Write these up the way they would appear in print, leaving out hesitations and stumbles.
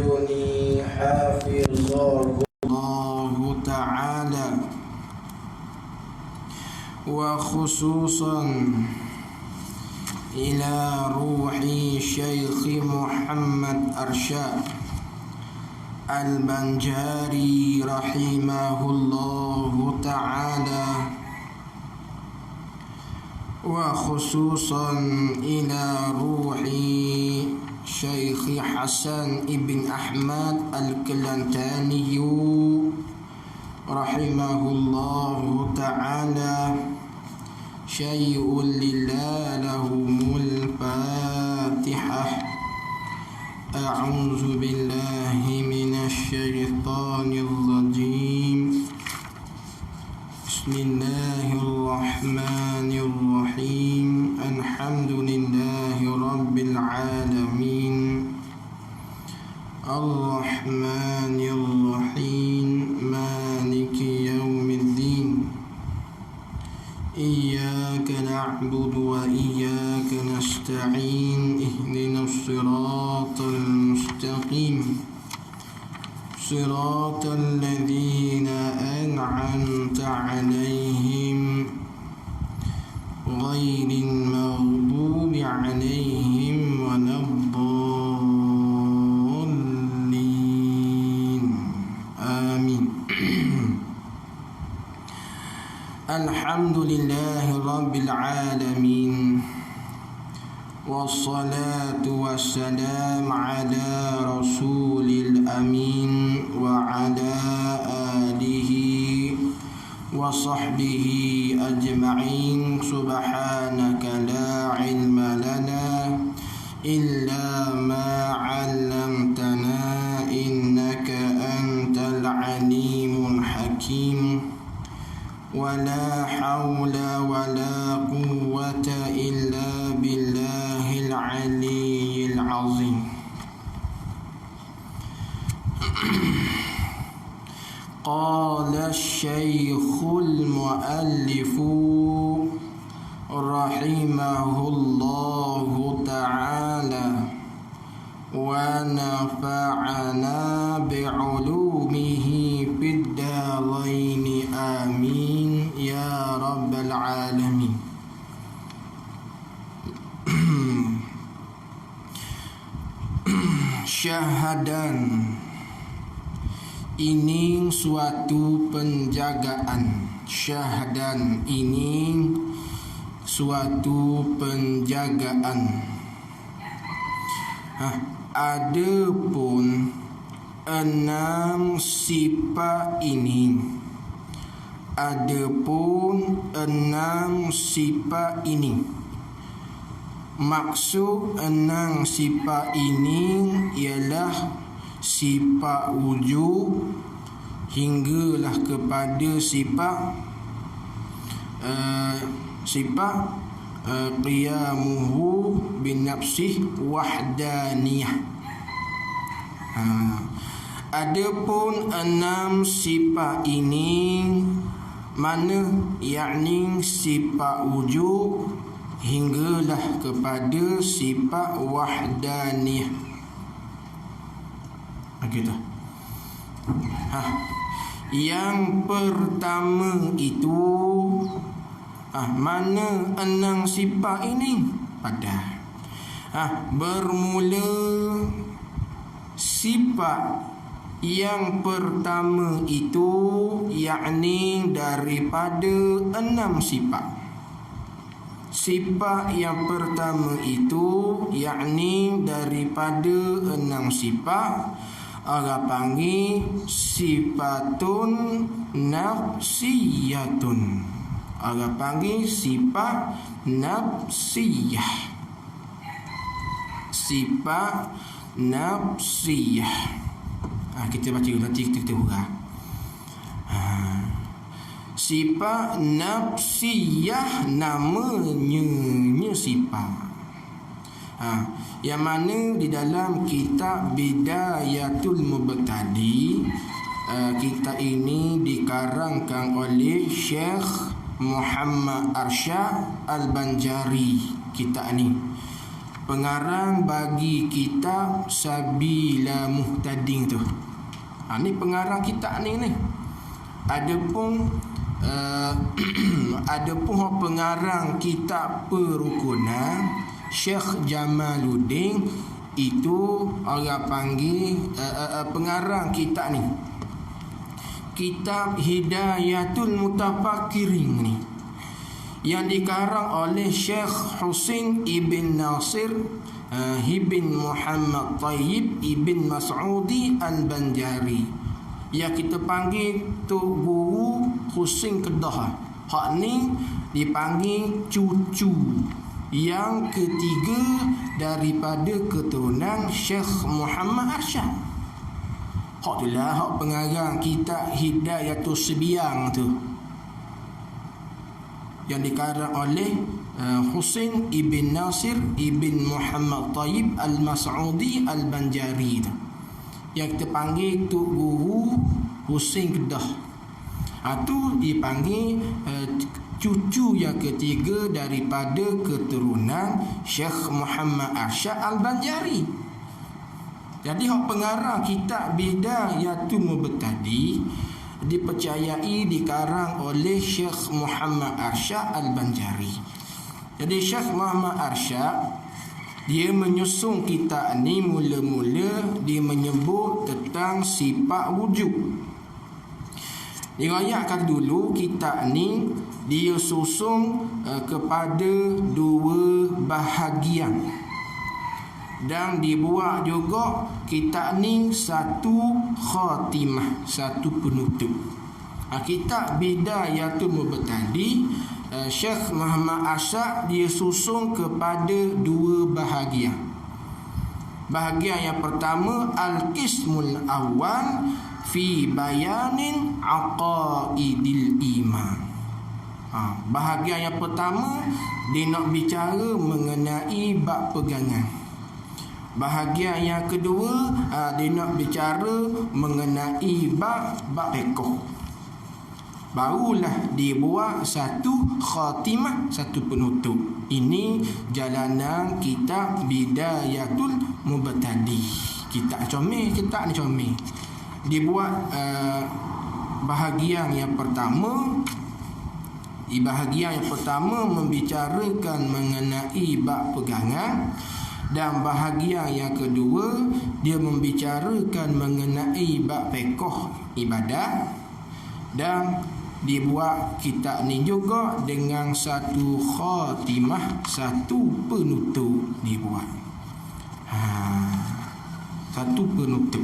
يحفظني حافظه الله تعالى، وخصوصا إلى روح شيخ محمد أرشاد البنجاري رحمه الله تعالى، وخصوصا إلى روح شيخ حسن ابن أحمد الكلنتاني رحمه الله تعالى. شيء لله لهم الفاتحة. أعوذ بالله من الشيطان الرجيم. بسم الله الرحمن الرحيم. الحمد لله رب العالمين، الرحمن الرحيم، مالك يوم الدين. إياك نعبد وإياك نستعين. اهدنا الصراط المستقيم، صراط الذين أنعمت عليهم غير المغضوب عليهم ولا الضالين. آمين. الحمد لله رب العالمين، والصلاة والسلام على رسول الأمين وعلى آله وصحبه أجمعين. سبحانك لا علم لنا إلا ما علمتنا إنك أنت العليم الحكيم. ولا حول ولا قوة إلا بالله العلي العظيم. قال الشيخ المؤلف رحمه الله تعالى ونفعنا بعلومه في الدارين آمين يا رب العالمين. Syahadan ini suatu penjagaan. Syahadan ini suatu penjagaan. Adapun enam sifat ini, adapun enam sifat ini, maksud enam sifat ini ialah sifat wujud hinggalah kepada sifat qiyamuhu bin nafsih wahdaniyah. Adapun enam sifat ini mana, yakni sifat wujud hinggalah kepada sifat wahdaniyah. Begitu. Yang pertama itu mana enam sifat ini? Pada bermula sifat yang pertama itu, yakni daripada enam sifat. Sifat yang pertama itu, yakni daripada enam sifat, orang panggil sifatun nafsiyatun. Orang panggil sifat nafsiyah. Sifat nafsiyah. Kita baca nanti kita hurah. Sifat nafsiyah namanya sifat. Yang mana di dalam kitab Bidayatul Mubtadi, kitab ini dikarangkan oleh Syekh Muhammad Arsyad Al-Banjari. Kitab ni pengarang bagi kitab Sabila Muhtadin tu. Ni pengarang kitab ni. Adapun pengarang kitab Perukunan Syekh Jamaluddin, itu orang panggil pengarang kitab ni, kitab Hidayatul Mutafakirin ni, yang dikarang oleh Syekh Husin ibn Nasir ibn Muhammad Tayyib ibn Mas'udi Al-Banjari, yang kita panggil Tok Guru Husin Kedah. Hak ni dipanggil cucu yang ketiga daripada keturunan Syekh Muhammad Arsyad. Hak tu lah hak pengarang kitab Hidayatul Sibiang tu, yang dikarang oleh Husin ibn Nasir ibn Muhammad Tayyib Al-Mas'udi Al-Banjari tu, yang kita panggil Tok Guru Husin Kedah. Tu dipanggil cucu yang ketiga daripada keturunan Syekh Muhammad Arsyad Al-Banjari. Jadi hak pengarang kitab Bidayatul Mubtadi dipercayai dikarang oleh Syekh Muhammad Arsyad Al-Banjari. Jadi Syekh Muhammad Arsyad, dia menyusun kitab ni, mula-mula dia menyebut tentang sifat wujud. Diriwayatkan dulu kitab ni dia susun kepada dua bahagian, dan dibuat juga kitab ni satu khatimah, satu penutup. Kitab Bidayatul Mubtadi, Syekh Muhammad Arsyad dia susun kepada dua bahagian. Bahagian yang pertama, Al-Qismul Awal fi bayanin aqaidil iman. Bahagian yang pertama dia nak bicara mengenai bab pegangan. Bahagian yang kedua dia nak bicara mengenai bab fiqh. Barulah dia buat satu khatimah, satu penutup. Ini jalanan kitab Bidayatul Mubtadi. Kitab comel, kitab ni comel. Dibuat bahagian yang pertama. Bahagian yang pertama membicarakan mengenai bab pegangan, dan bahagian yang kedua dia membicarakan mengenai bab fiqh ibadat. Dan dibuat kitab ni juga dengan satu khatimah, satu penutup dibuat. Satu penutup.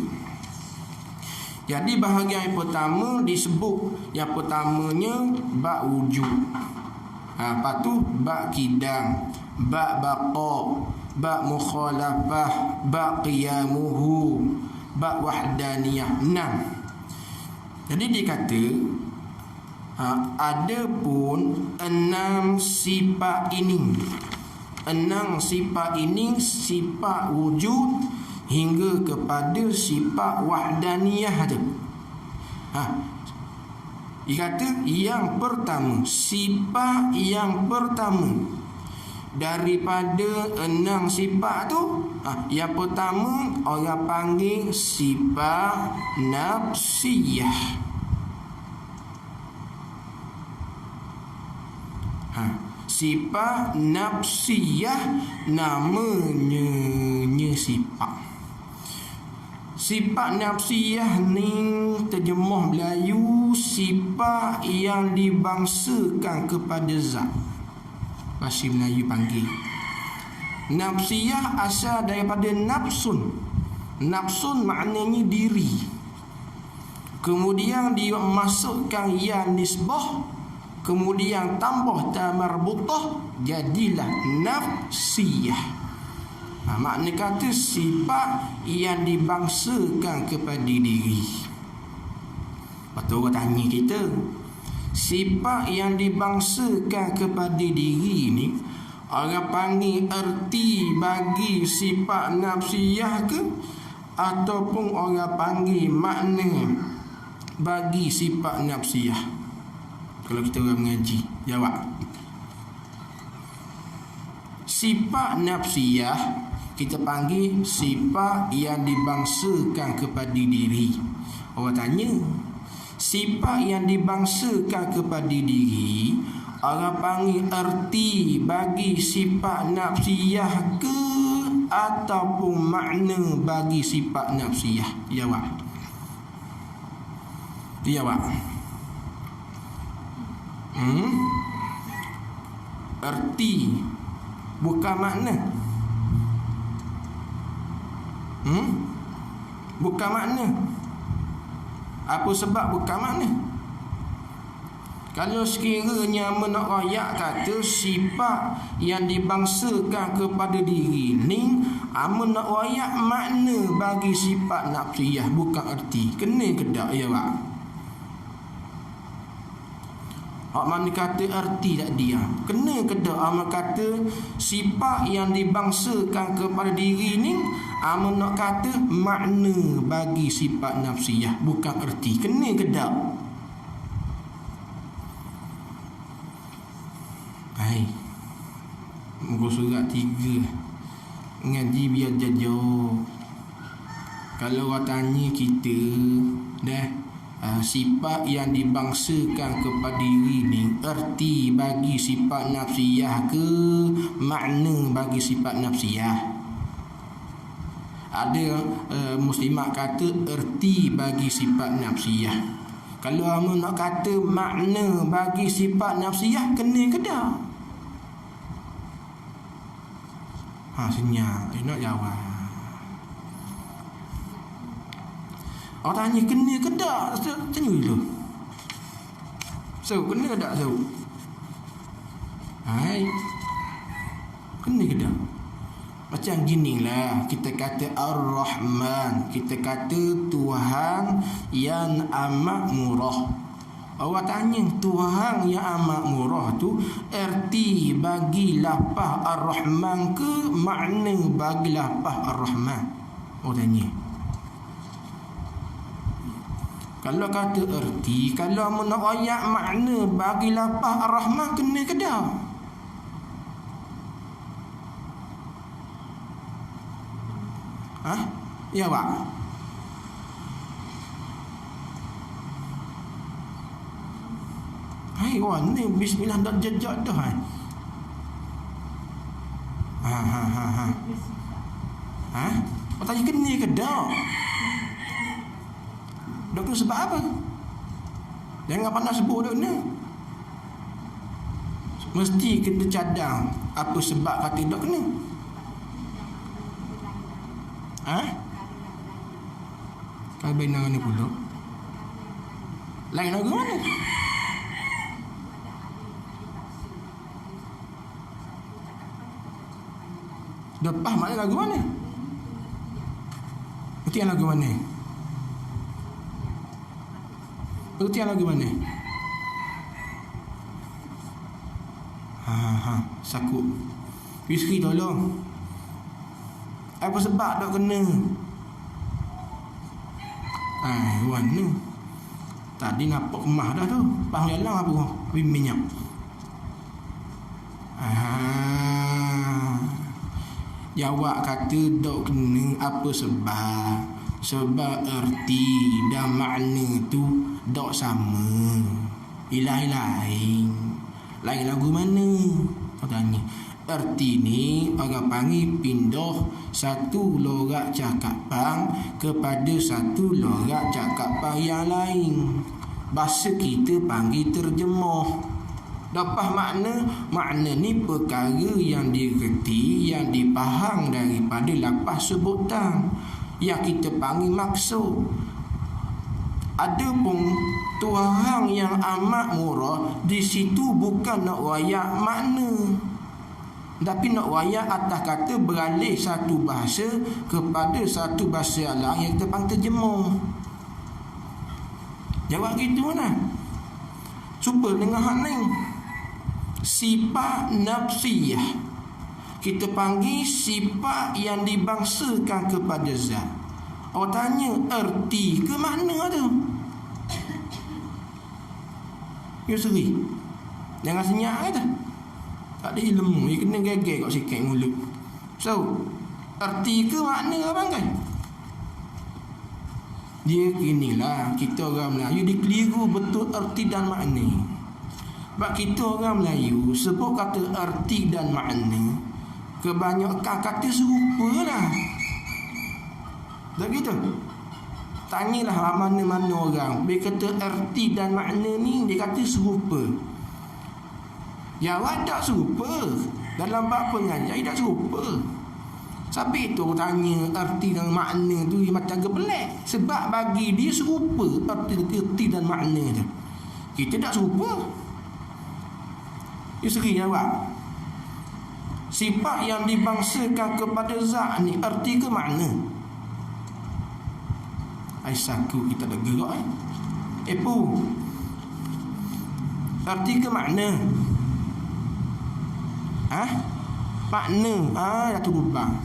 Jadi bahagian yang pertama disebut, yang pertamanya bab wujud. Lepas tu bab kidam, bab baqa, bab mukhalafah, bab qiyamuhu, bab wahdaniyah. 6. Jadi dia kata ada pun 6 sifat ini. 6 sifat ini, sifat wujud hingga kepada sifat wahdaniyah tu. Dia kata yang pertama, sifat yang pertama daripada 6 sifat tu, yang pertama orang panggil sifat nafsiyah. Sifat nafsiyah namanya sifat. Sifat nafsiyah ni terjemah Melayu sifat yang dibangsakan kepada zat. Bahasa Melayu panggil. Nafsiyah asal daripada nafsun. Nafsun maknanya diri. Kemudian dimasukkan ya nisbah, kemudian tambah ta marbutah, jadilah nafsiyah. Makna kata sifat yang dibangsakan kepada diri. Lepas tu orang tanya kita, sifat yang dibangsakan kepada diri ni, orang panggil erti bagi sifat nafsiyah ke, ataupun orang panggil makna bagi sifat nafsiyah? Kalau kita orang mengaji, jawab. Sifat nafsiyah kita panggil sifat yang dibangsakan kepada diri. Orang tanya, sifat yang dibangsakan kepada diri, orang panggil erti bagi sifat nafsiyah ke ataupun makna bagi sifat nafsiyah? Jawab. Jawab. Erti bukan makna. Bukan makna. Apa sebab bukan makna? Kalau sekiranya menak rakyat kata sifat yang dibangsakan kepada diri ni, menak rakyat makna bagi sifat nafsiyah bukan erti. Kena ke tak ya pak? Mana kata erti tak dia? Kena ke tak kata sifat yang dibangsakan kepada diri ni, nak kata makna bagi sifat nafsiyah bukan erti. Kena ke tak? Hai, muka surat 3 ngaji biar jauh. Kalau orang tanya kita dah, sifat yang dibangsakan kepada diri ni erti bagi sifat nafsiyah ke makna bagi sifat nafsiyah? Ada muslimat kata erti bagi sifat nafsiyah. Kalau kamu nak kata makna bagi sifat nafsiyah, kena ke tak? Senyap. Nak jawab. Orang tanya kena ke tak? Tanya dulu. So, kena ke tak? So, hai, kena ke tak? Macam gini lah, kita kata Ar-Rahman, kita kata Tuhan yang amat murah. Orang tanya Tuhan yang amat murah tu erti bagi lafaz Ar-Rahman ke makna bagi lafaz Ar-Rahman? Orang tanya. Kalau kata erti, kalau nak ayat makna bagi lafaz Ar-Rahman, kena ke tak? Ya pak? Hai orang ni bismillah dah jejak dah. Orang tanya kena ke tak? Dok kena sebab apa? Jangan pandang sebut dok ni. Mesti kena cadang apa sebab kata dok kena. Kalau benar ni pula lain lagu mana? Lepas mana lagu mana? Itu yang lagu mana? Itu yang lagu mana? Sakut. Rizki tolong. Apa sebab tak kena? Warna. Tadi nampak kemah dah tu. Pahang jalan apa? Minyak. Jawab kata dok kena apa sebab? Sebab erti dan makna tu dok sama. Lain-lain. Lain lagu mana? Kau tanya. Erti ni orang panggil pindah satu logat cakapan kepada satu logat cakapan yang lain. Bahasa kita panggil terjemah. Dapat makna ni perkara yang digerti, yang dipaham daripada lafaz sebutan, yang kita panggil maksud. Adapun Tuhan yang amat murah, di situ bukan nak wayak makna, tapi nak wayak atas kata beralih satu bahasa kepada satu bahasa lain yang kita panggil terjemah. Jawab gitu mana? Cuba dengar hak ni. Sifat nafsiyah kita panggil sifat yang dibangsakan kepada zat. Orang tanya erti ke mana tu? Ya seri. Jangan senyap kata. Tak ada ilmu, dia kena geger kat sikit mulut. So, erti ke makna abang kan? Dia inilah kita orang Melayu dikeliru betul erti dan makna. Sebab kita orang Melayu sebut kata erti dan makna, kebanyakan kata serupa lah. Tak gitu? Tanyalah mana-mana orang, dia kata erti dan makna ni, dia kata serupa. Jawab tak serupa. Dalam bab pengajar tak serupa. Sampai itu tanya erti dan makna tu dia macam gebelek. Sebab bagi dia serupa erti dan makna tu. Kita tak serupa. Dia seri jawab. Sifat yang dibangsakan kepada zat ni erti ke makna? Aisyahku kita dah gerak Epu. Erti ke makna? Makna. Datuk Rubang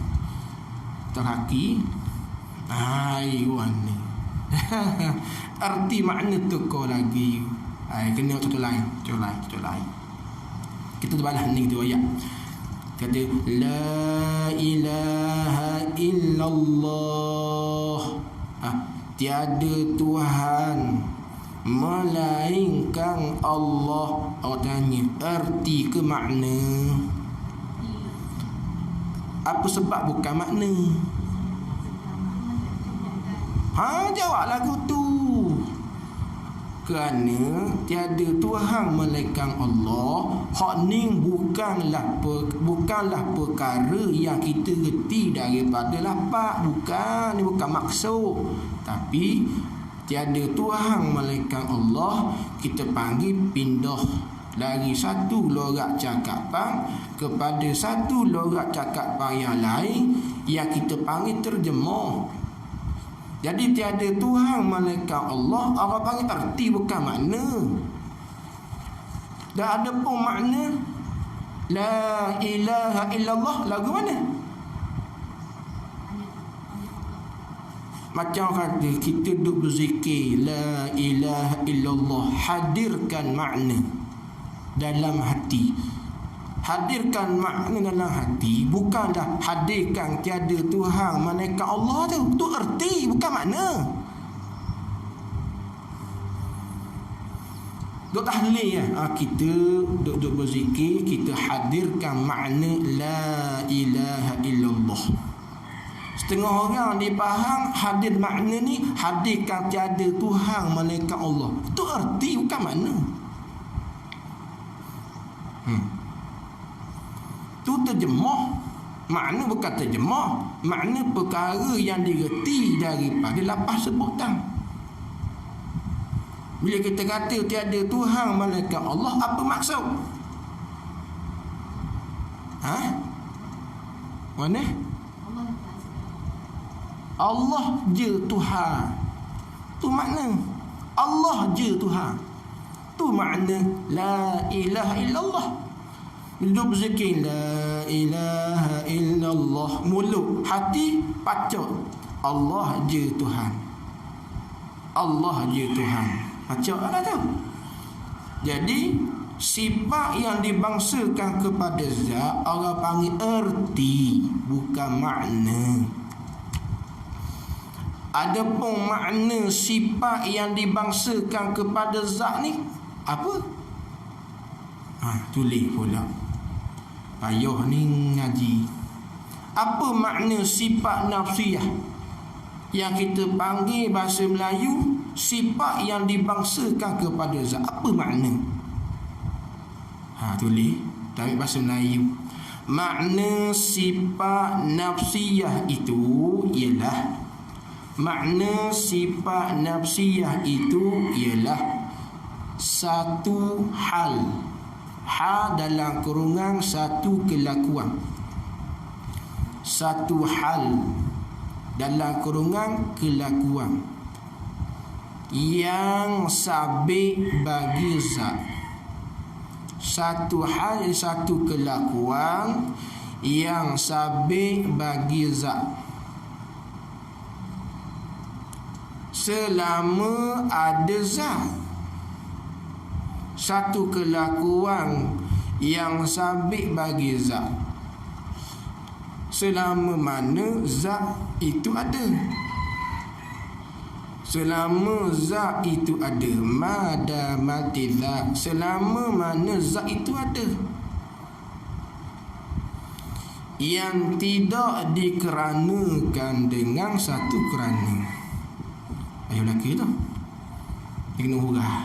terhaki. Ayuan ni. Erti makna tukar lagi. Kena contoh lain. Kita terbalas ni tu ayat. Kata la ilaha illallah. Tiada Tuhan melainkan Allah. Awak tanya erti ke makna? Apa sebab bukan makna? Jawab lagu tu. Kerana tiada Tuhan melainkan Allah. Hak ni bukanlah perkara yang kita reti daripada lapak. Bukan, ni bukan maksud. Tapi tiada Tuhan melainkan Allah, kita panggil pindah dari satu logat cakapan kepada satu logat cakapan yang lain yang kita panggil terjemah. Jadi tiada Tuhan melainkan Allah, orang panggil erti bukan makna. Dah ada pun makna la ilaha illallah, lagu mana? Macam kata kita duduk berzikir la ilaha illallah, hadirkan makna dalam hati. Hadirkan makna dalam hati bukanlah hadirkan tiada Tuhan melainkan Allah tu. Tu erti bukan makna. Duk tahlil kita duduk berzikir, kita hadirkan makna la ilaha illallah. Setengah orang dia faham hadir makna ni hadirkan tiada Tuhan melainkan Allah. Itu erti bukan makna. Tu terjemah. Makna bukan terjemah. Makna perkara yang direti daripada lapas sebutan. Bila kita kata tiada Tuhan melainkan Allah, apa maksud? Mana? Allah je Tuhan. Tu makna. Allah je Tuhan. Tu makna la ilaha illallah. Duduk berzikir la ilaha illallah, mulut, hati pacak Allah je Tuhan. Allah je Tuhan. Pacak ada tu. Jadi sifat yang dibangsakan kepada zat orang panggil erti, bukan makna. Adapun makna sifat yang dibangsakan kepada zat ni apa? Tulis pula. Payah ni ngaji. Apa makna sifat nafsiyah yang kita panggil bahasa Melayu sifat yang dibangsakan kepada zat? Apa makna? Tulis dari bahasa Melayu. Makna sifat nafsiyah itu ialah satu hal. Dalam kurungan satu kelakuan. Satu hal dalam kurungan kelakuan yang sabit bagi zat. Satu hal, satu kelakuan yang sabit bagi zat. Selama ada zat. Satu kelakuan yang sabit bagi zat selama mana zat itu ada. Selama zat itu ada, madamati zat, selama mana zat itu ada, yang tidak dikeranakan dengan satu kerana. Ayo lagi tu dia kena hurah.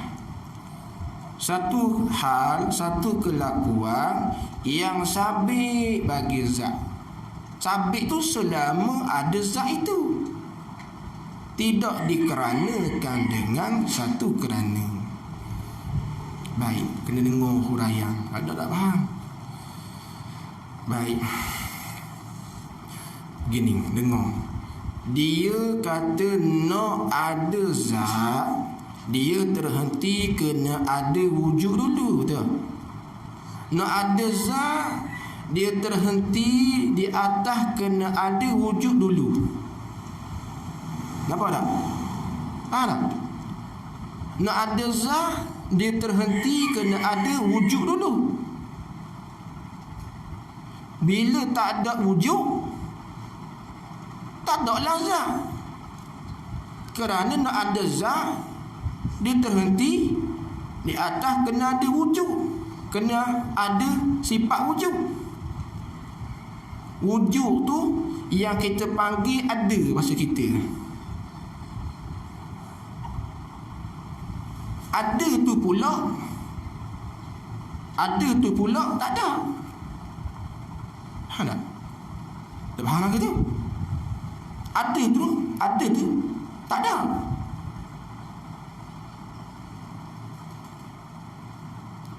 Satu hal, satu kelakuan yang sabit bagi zat. Sabit tu selama ada zat itu, tidak dikeranakan dengan satu kerana. Baik, kena dengar huraian. Ada tak faham? Baik. Gini, dengar. Dia kata nak ada zat, dia terhenti kena ada wujud dulu, betul? Nak ada zat, dia terhenti di atas kena ada wujud dulu. Nampak tak? Faham tak? Nak ada zat, dia terhenti kena ada wujud dulu. Bila tak ada wujud, tak ada lah zat. Kerana nak ada zat, dia terhenti di atas kena ada wujud, kena ada sifat wujud. Wujud tu yang kita panggil ada bahasa kita. Ada tu pula, ada tu pula tak ada. Faham tak? Tak faham lagi tu? Ada tu tak ada.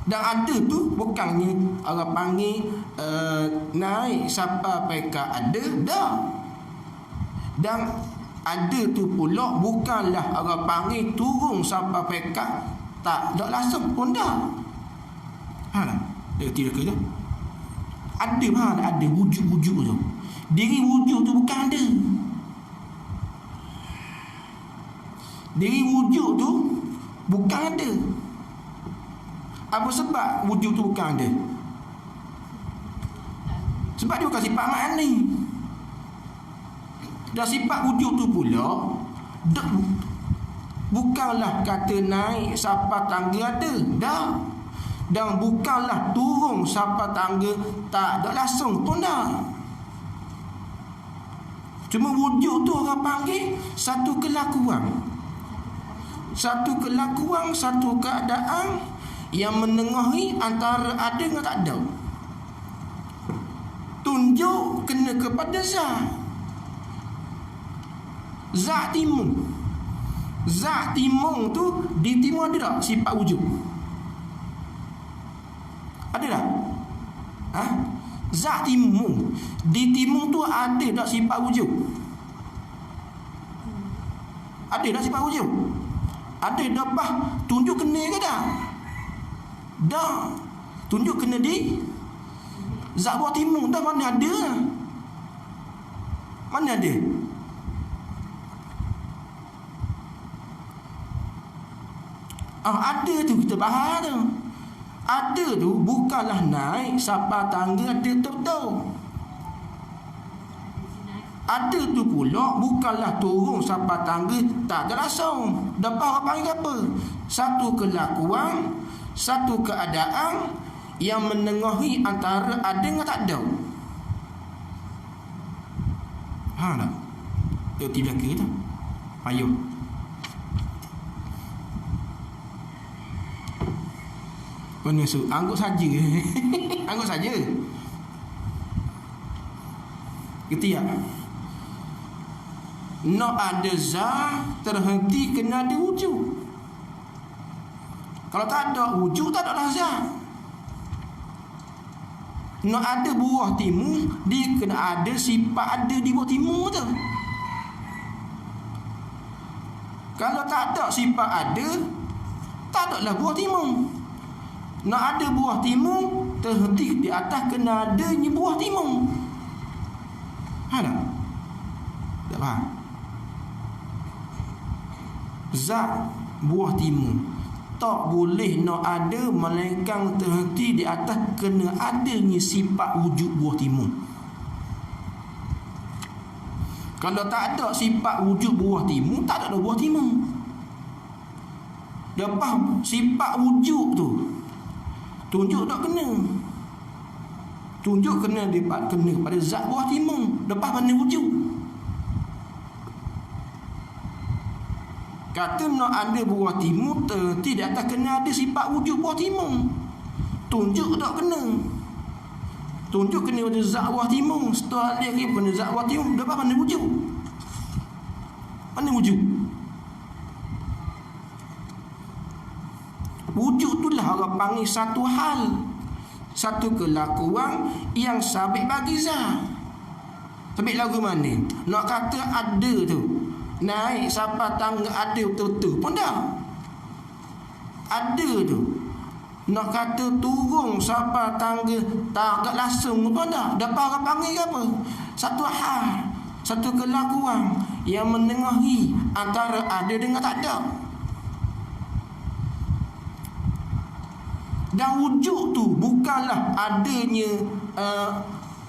Dan ada tu bukannya orang panggil naik siapa peka ada, dah. Dan ada tu pula bukanlah orang panggil turun siapa peka tak ada langsung pun dah. Ha tak? Dia tidak ke tu? Ada faham tak? Ada wujud-wujud tu. Diri wujud tu bukan ada. Diri wujud tu bukan ada. Apa sebab wujud tu bukan ada? Sebab dia bukan sifat makni. Dan sifat wujud tu pula bukanlah kata naik siapa tangga ada, dah. Dan bukanlah turun siapa tangga tak ada langsung pun dah. Cuma wujud tu orang panggil satu kelakuan. Satu kelakuan, satu keadaan yang menengahi antara ada dengan tak ada. Tunjuk kena kepada zat. Zat timung. Zat timung tu di timung ada tak sifat wujud? Ada tak? Ha? Zat timung. Di timung tu ada tak sifat wujud? Ada tak sifat wujud? Ada dah. Tunjuk kena ke dah? Dah. Tunjuk kena di zat buah timung dah. Mana ada? Mana ada? Ada tu kita bahas tu. Ada tu bukanlah naik siapa tangga ada betul. Ada tu pula bukanlah turun siapa tangga tak ada langsung. Dapat orang panggil apa? Satu kelakuan, satu keadaan yang menengahi antara ada dengan tak ada. Ha tak? Dia tidak kira tak? Payuh. Mana su? Anggap saja. Anggap saja. Gerti tak? Nak ada zat terhenti kena ada wujud. Kalau tak ada wujud tak ada zat. Nak ada buah timun, dia kena ada sifat ada di buah timun tu. Kalau tak ada sifat ada, tak ada lah buah timun. Nak ada buah timun, terhenti di atas kena adanya buah timun. Ha tak? Tak faham? Zat buah timun tak boleh nak ada melainkan terhenti di atas kena adanya sifat wujud buah timun. Kalau tak ada sifat wujud buah timun, tak ada buah timun. Lepas sifat wujud tu tunjuk tak kena. Tunjuk kena kepada zat buah timun. Lepas mana wujud? Kata nak ada buah timun, tidak atas kena ada sifat wujud buah timun. Tunjuk tak kena. Tunjuk kena pada zat buah timun. Setelah dia kena zat buah timun, lepas mana wujud? Mana wujud? Wujud itulah orang panggil satu hal, satu kelakuan yang sabit bagi zat. Sabit lagu mana? Nak kata ada tu, naik sampai tangga ada betul-betul pun dah. Ada tu. Nak kata turun sampai tangga tak langsung pun dah. Dapat orang panggil apa? Satu hal, satu kelakuan yang menengahi antara ada dengan tak ada. Dan wujud tu bukanlah adanya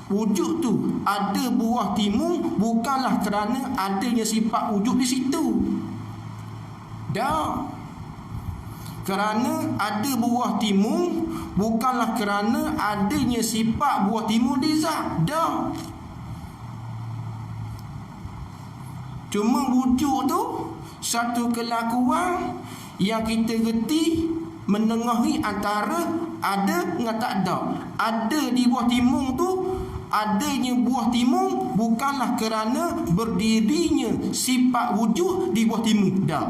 wujud tu ada buah timun bukanlah kerana adanya sifat wujud di situ. Dah. Kerana ada buah timun bukanlah kerana adanya sifat buah timun di zat. Dah. Cuma wujud tu satu kelakuan yang kita reti menengahi antara ada dengan tak ada. Ada di buah timun tu, adanya buah timun bukanlah kerana berdirinya sifat wujud di buah timun. Dah.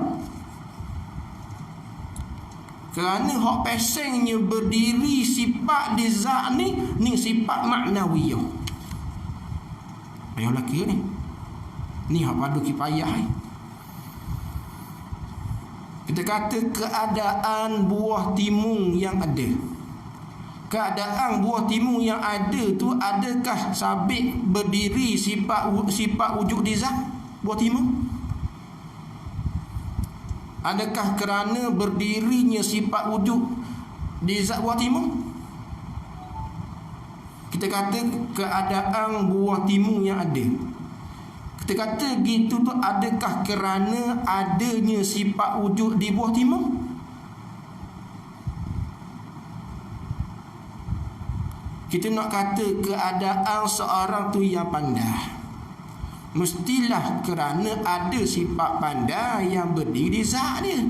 Kerana hak pesengnya berdiri sifat di zat ni sifat maknawiyah. Payah laki ni. Ni hak padu kifayah ni. Kita kata keadaan buah timun yang ada. Keadaan buah timun yang ada tu adakah sabit berdiri sifat wujud di zat buah timun? Adakah kerana berdirinya sifat wujud di zat buah timun? Kita kata keadaan buah timun yang ada. Kita kata gitu tu adakah kerana adanya sifat wujud di buah timun? Kita nak kata keadaan seorang tu yang pandai, mestilah kerana ada sifat pandai yang berdiri di zat dia.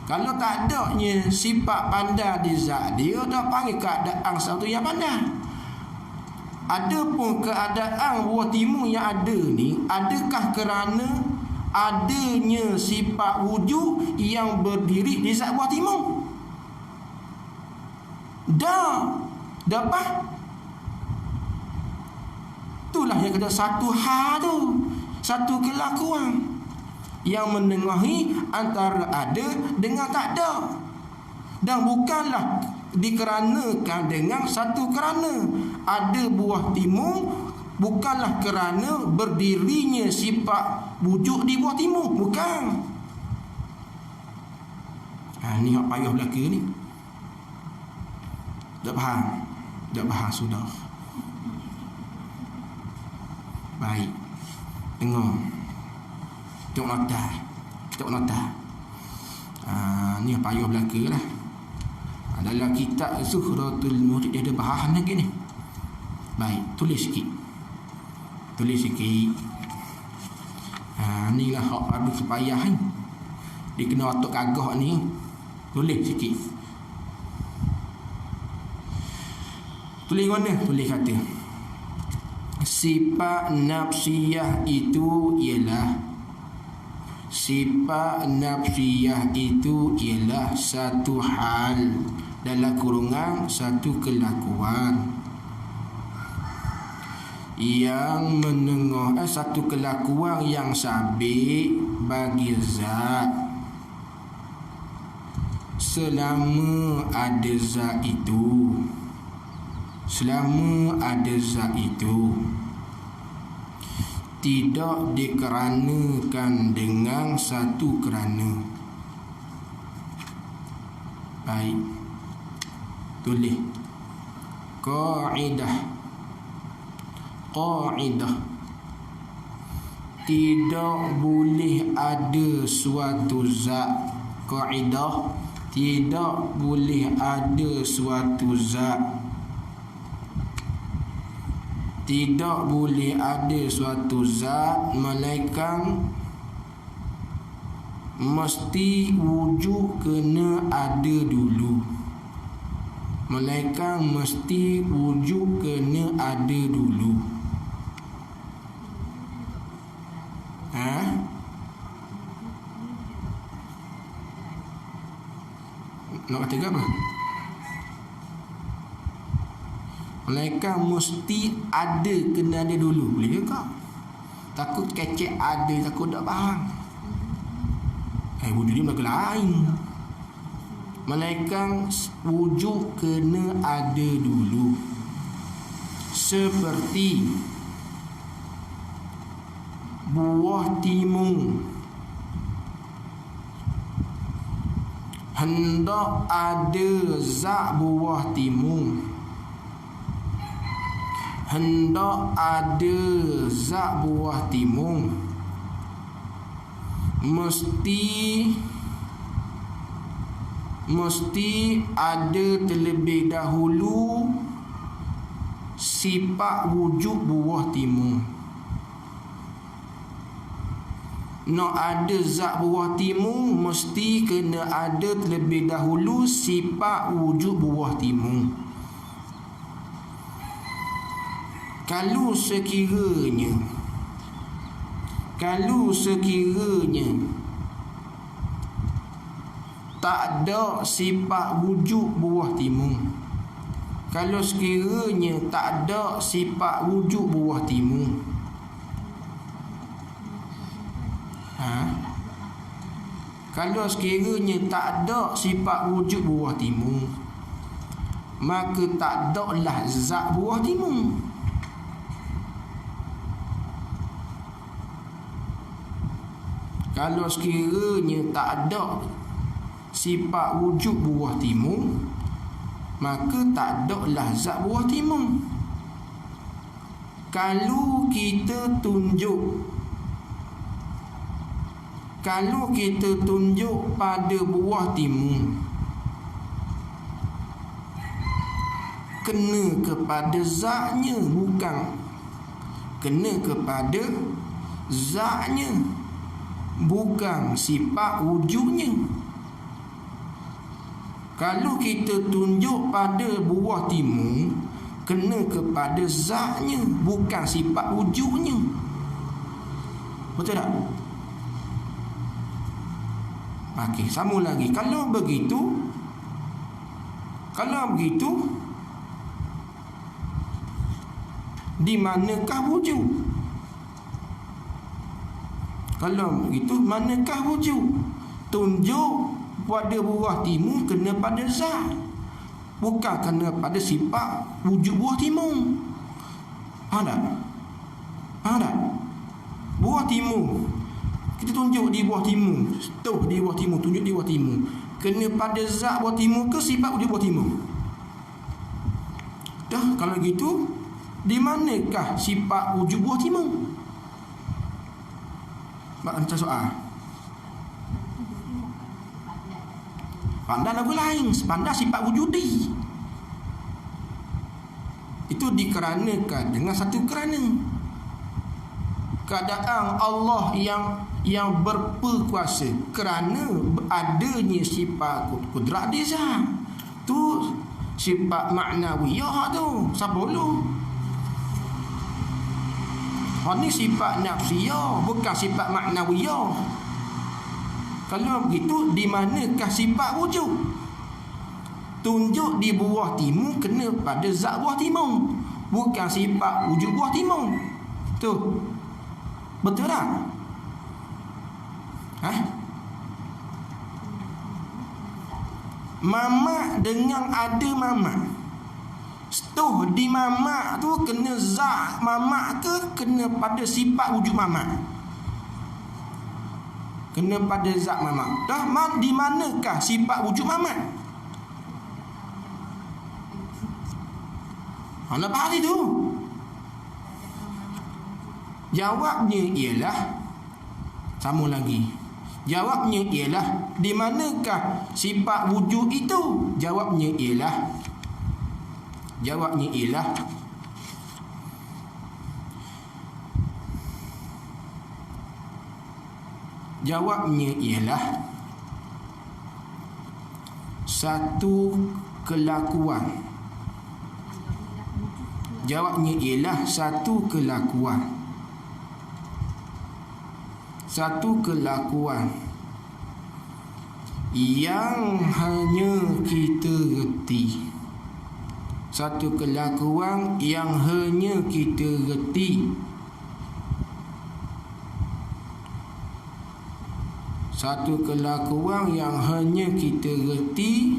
Kalau tak adanya sifat pandai di zat dia, dah panggil keadaan satu yang pandai. Adapun keadaan buah timun yang ada ni, adakah kerana adanya sifat wujud yang berdiri di zat buah timun? Dah. Dapat. Itulah yang kata satu hal tu, satu kelakuan yang menengahi antara ada dengan tak ada. Dan bukanlah dikeranakan dengan satu kerana ada buah timun, bukanlah kerana berdirinya sifat wujud di buah timun. Bukan. Ni hak payah belaka ni. Tak faham? Tak faham sudah. Baik. Tengok. Tengok nota. Tengok nota. Ni payah belaka lah. Dalam kitab Zuhratul Murid dia ada bahasan lagi ni. Baik, tulis sikit. Tulis sikit. Ni lah hak ada supaya ni. Dia kena otak kagak ni. Tulis sikit. Tulis mana? Tulis kata sifat nafsiyah itu ialah satu hal dalam kurungan satu kelakuan yang menengah satu kelakuan yang sabit bagi zat selama ada zat itu. Selama ada zat itu tidak dikeranakan dengan satu kerana. Baik. Tulis. Qaidah. Qaidah. Tidak boleh ada suatu zat. Qaidah. Tidak boleh ada suatu zat. Tidak boleh ada suatu zat melainkan mesti wujud kena ada dulu. Melainkan mesti wujud kena ada dulu. Nak kata apa? Melainkan mesti ada kena ada dulu. Boleh ke kau? Takut kecek ada, takut tak faham. Wujud dia berlaku lain. Melainkan wujud kena ada dulu. Seperti buah timun. Hendak ada zat buah timun. Hendak ada zat buah timun, mesti ada terlebih dahulu sifat wujud buah timun. Nak ada zat buah timun, mesti kena ada terlebih dahulu sifat wujud buah timun. Kalau sekiranya tak ada sifat wujud buah timun, kalau sekiranya tak ada sifat wujud buah timun, kalau sekiranya tak ada sifat wujud buah timun, maka tak ada lah zat buah timun. Kalau sekiranya tak ada sifat wujud buah timun, maka tak ada lah zat buah timun. Kalau kita tunjuk pada buah timun, kena kepada zatnya, bukan kena kepada zatnya, bukan sifat wujudnya. Kalau kita tunjuk pada buah timun, kena kepada zatnya, bukan sifat wujudnya. Betul tak? Okey, sambung lagi. Kalau begitu, di manakah wujud? Kalau begitu, manakah wujud? Tunjuk pada buah timun kena pada zat, bukan kena pada sifat wujud buah timun. Faham tak? Buah timun, kita tunjuk di buah timun, di buah timun, tunjuk di buah timun, kena pada zat buah timun ke sifat wujud buah timun? Dah, kalau gitu, di manakah sifat wujud buah timun? Macam soal. Pandai lagu lain, pandai sifat wujudi. Itu dikeranakan dengan satu kerana. Keadaan Allah yang berperkuasa kerana adanya sifat kudrat dia zat. Tu sifat maknawiyah tu. Siapa dulu? Ini sifat nafsiyah, bukan sifat maknawiyah. Kalau begitu, di manakah sifat wujud? Tunjuk di buah timun kena pada zat buah timun, bukan sifat wujud buah timun. Tu betul tak? Mamak dengan ada mamak, setuh di mamak tu kena zat mamak ke kena pada sifat wujud mamak? Kena pada zat mamak. Dah, di manakah sifat wujud mamak? Lepas itu jawabnya ialah sama lagi. Jawabnya ialah di manakah sifat wujud itu? Jawabnya ialah satu kelakuan. Jawabnya ialah satu kelakuan. Satu kelakuan yang hanya kita reti. Satu kelakuan yang hanya kita reti. Satu kelakuan yang hanya kita reti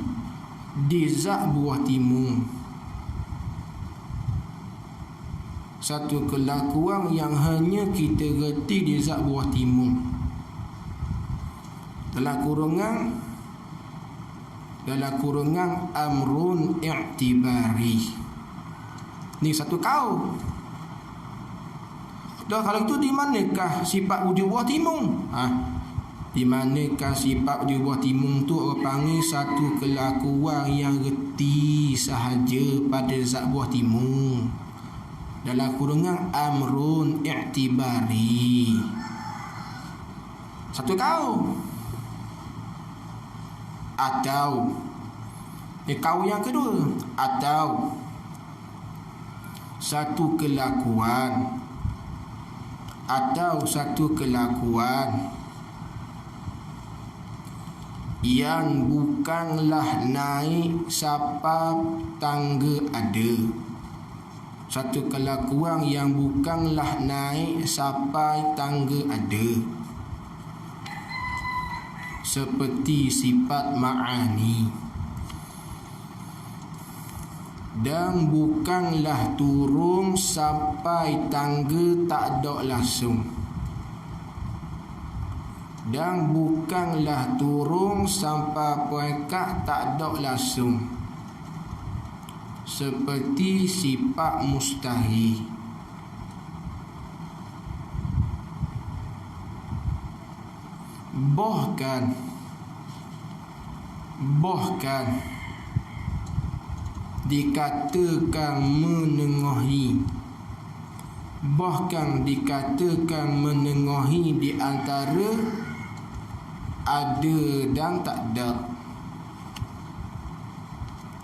di zat buah timun. Satu kelakuan yang hanya kita reti di zat buah timun. Dalam kurungan amrun i'tibari. Ni satu kau. Dah kalau itu di manakah sifat wujud buah timun? Di manakah sifat wujud buah timun tu orang panggil satu kelakuan yang reti sahaja pada zat buah timun. Dalam kurungan amrun i'tibari. Satu kau. Atau kau yang kedua. Atau satu kelakuan. Atau satu kelakuan yang bukanlah naik sampai tangga ada. Satu kelakuan yang bukanlah naik sampai tangga ada. Seperti sifat ma'ani. Dan bukanlah turun sampai tangga tak ada langsung. Dan bukanlah turun sampai peringkat tak ada langsung. Seperti sifat mustahil. Bahkan dikatakan menengahi. Bahkan dikatakan menengahi di antara ada dan tak ada.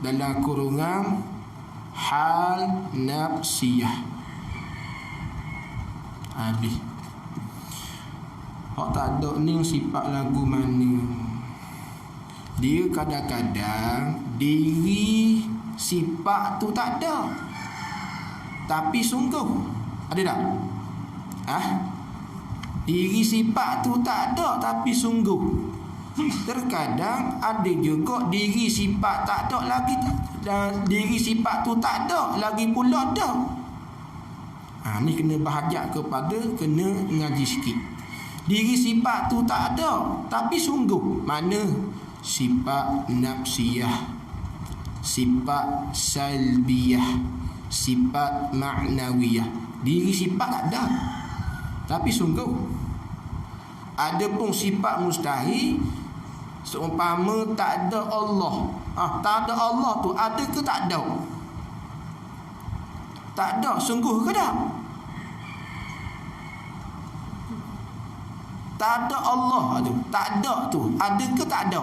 Dalam kurungan hal nafsiyah. Habis. Hak tak ada ni sifat lagu mana. Dia kadang-kadang diri sifat tu tak ada, tapi sungguh. Ada tak? Diri sifat tu tak ada, tapi sungguh. Terkadang ada juga diri sifat tak ada lagi, dan diri sifat tu tak ada lagi pula ada. Ni kena bahajak kepada kena ngaji sikit. Diri sifat tu tak ada, tapi sungguh. Mana? Sifat nafsiyah, sifat salbiyah, sifat ma'nawiyah. Diri sifat tak ada, tapi sungguh. Adapun sifat mustahil, seumpama tak ada Allah. Tak ada Allah tu, ada ke tak ada? Tak ada, sungguh ke tak? Tak ada Allah tu, tak ada tu, ada ke tak ada?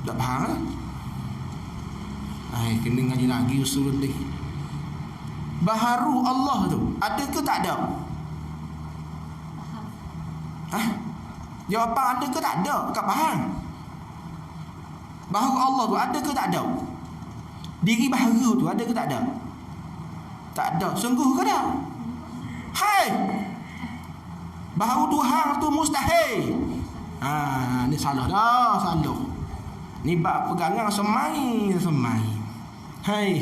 Tak faham lah. Kena ngaji lagi usul ni. Baharu Allah tu, ada ke tak ada? Jawapan ada ke tak ada? Tak faham. Baharu Allah tu, ada ke tak ada? Diri baharu tu, ada ke tak ada? Tak ada, sungguh ke tak? Hai, baharu Tuhan tu mustahil. Ni salah dah, salah. Ni bab pegangan semai. Hai.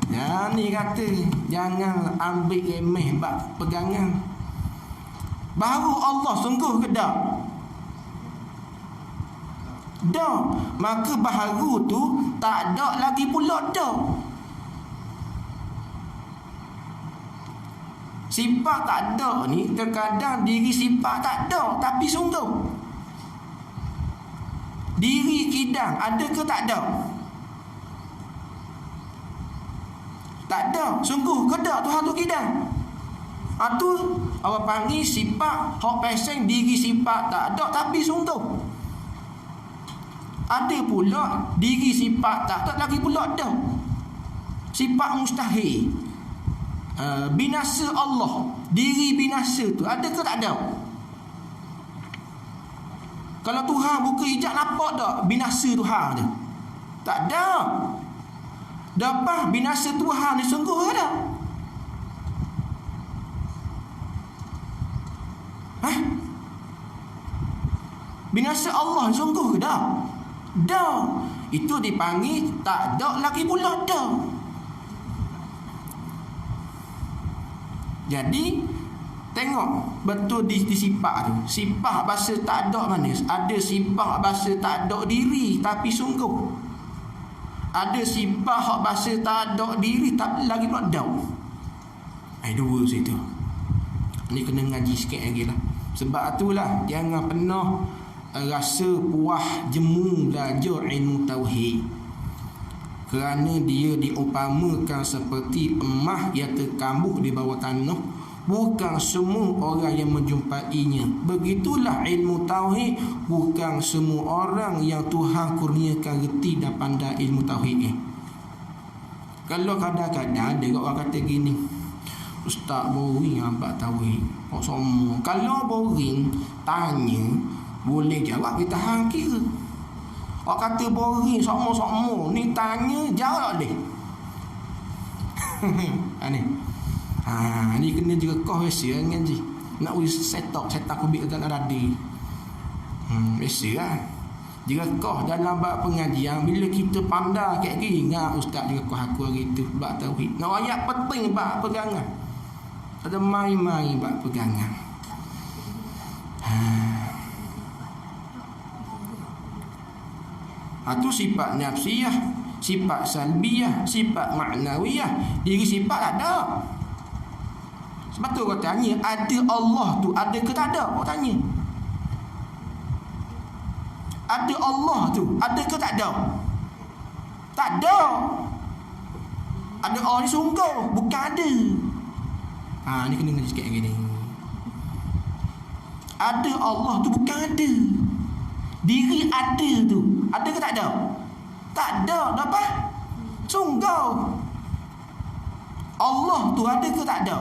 Dan ni kata jangan ambil remeh bab pegangan. Baharu Allah sungguh ke tak? Dah. Maka baharu tu tak ada lagi pula dah. Sifat tak ada ni terkadang diri sifat tak ada tapi sungguh. Diri kidang ada ke tak ada? Tak ada. Sungguh ke tak Tuhan tu kidang? Tu orang panggil sifat hak peseng diri sifat tak ada tapi sungguh. Ada pula diri sifat tak ada lagi pula ada. Sifat mustahil. Binasa Allah, diri binasa tu ada ke tak ada? Kalau Tuhan buka hijab nampak tak binasa Tuhan tu? Tak ada. Dapat binasa Tuhan ni sungguh ada. Binasa Allah sungguh ke dah? Dah. Itu dipanggil tak ada lagi pula dah. Jadi tengok betul di sifat tu. Sifat bahasa tak ada mana? Ada sifat bahasa tak ada diri tapi sungguh. Ada sifat bahasa tak ada diri tapi lagi pula dah. Dua situ. Ni kena ngaji sikit lagi lah. Sebab itulah jangan pernah rasa puas jemu belajar ilmu tauhid. Kerana dia diumpamakan seperti emas yang terkambuh di bawah tanah. Bukan semua orang yang menjumpainya. Begitulah ilmu tauhid. Bukan semua orang yang Tuhan kurniakan reti dan pandai ilmu tauhid ni. Kalau kadang-kadang ada orang kata gini, Ustaz boring abang tauhid. Semua. Kalau boring, tanya, boleh jawab kita hang kira. Orang kata boring, sokmo-sokmo. Ni tanya, jawab deh. Ni kena juga kau biasa kan je. Nak set kubik dalam radar. Biasa lah. Jika kau dalam bab pengajian, bila kita pandai kayak gini, ingat ustaz juga kau aku hari tu bab tauhid. Nak ayat penting bab pegangan. Ada main-main bab pegangan. Itu sifat nafsiyah, sifat salbiyah, sifat maknawiyah. Diri sifat ada. Sebab tu orang tanya, ada Allah tu ada ke tak ada? Orang tanya. Ada Allah tu ada ke tak ada? Tak ada. Ada Allah ni sungguh, bukan ada. Ni kena ngaji sikit lagi ni. Ada Allah tu bukan ada. Diri ada tu ada ke tak ada? Tak ada. Apa? Sungguh. Allah tu ada ke tak ada?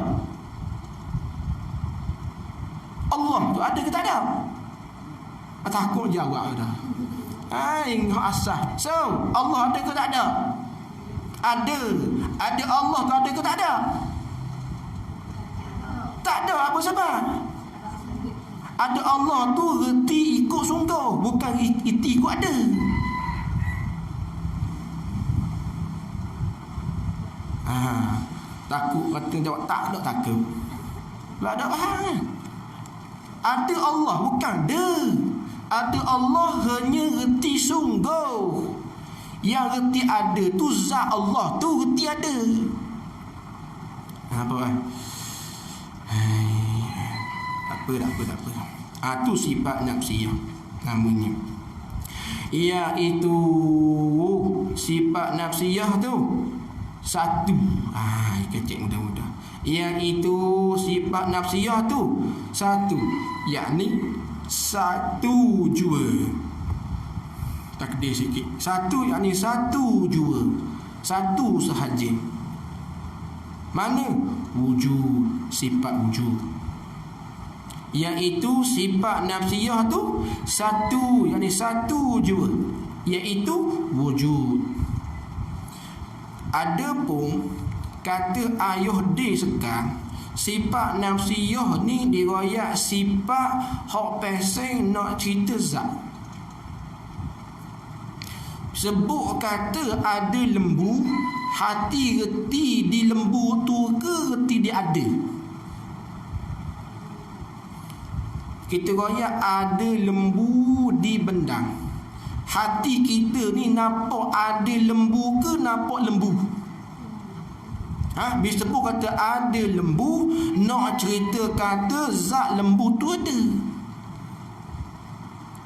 Allah tu ada ke tak ada? Takut jawab dah. Asal. So, Allah ada ke tak ada? Ada. Ada Allah tu ada ke tak ada? Tak ada. Apa sebab? Ada Allah tu reti ikut sungguh, bukan reti ikut ada. Takut kata jawab tak ada takut. Tak ada faham. Ada Allah bukan ada. Ada Allah hanya reti sungguh. Yang reti ada tu zat Allah tu reti ada. Apa? Tak apa. Tu sifat nafsiyah namanya. Iaitu sifat nafsiyah tu satu. Kecil mudah-mudah. Iaitu sifat nafsiyah tu satu, yakni satu jua. Takdir sikit. Satu yakni satu jua. Satu sahaja. Mana? Wujud, sifat wujud. Iaitu sifat nafsiyah tu satu, yakni satu jua, iaitu wujud. Adapun kata ayuh di sekarang, sifat nafsiyah ni diriwayat sifat hak peseng nak cerita zat. Sebut kata ada lembu, hati reti di lembu tu ke reti dia ada? Kita royak ada lembu di bendang. Hati kita ni nampak ada lembu ke nampak lembu? Bila sebut kata ada lembu, nak cerita kata zat lembu tu ada.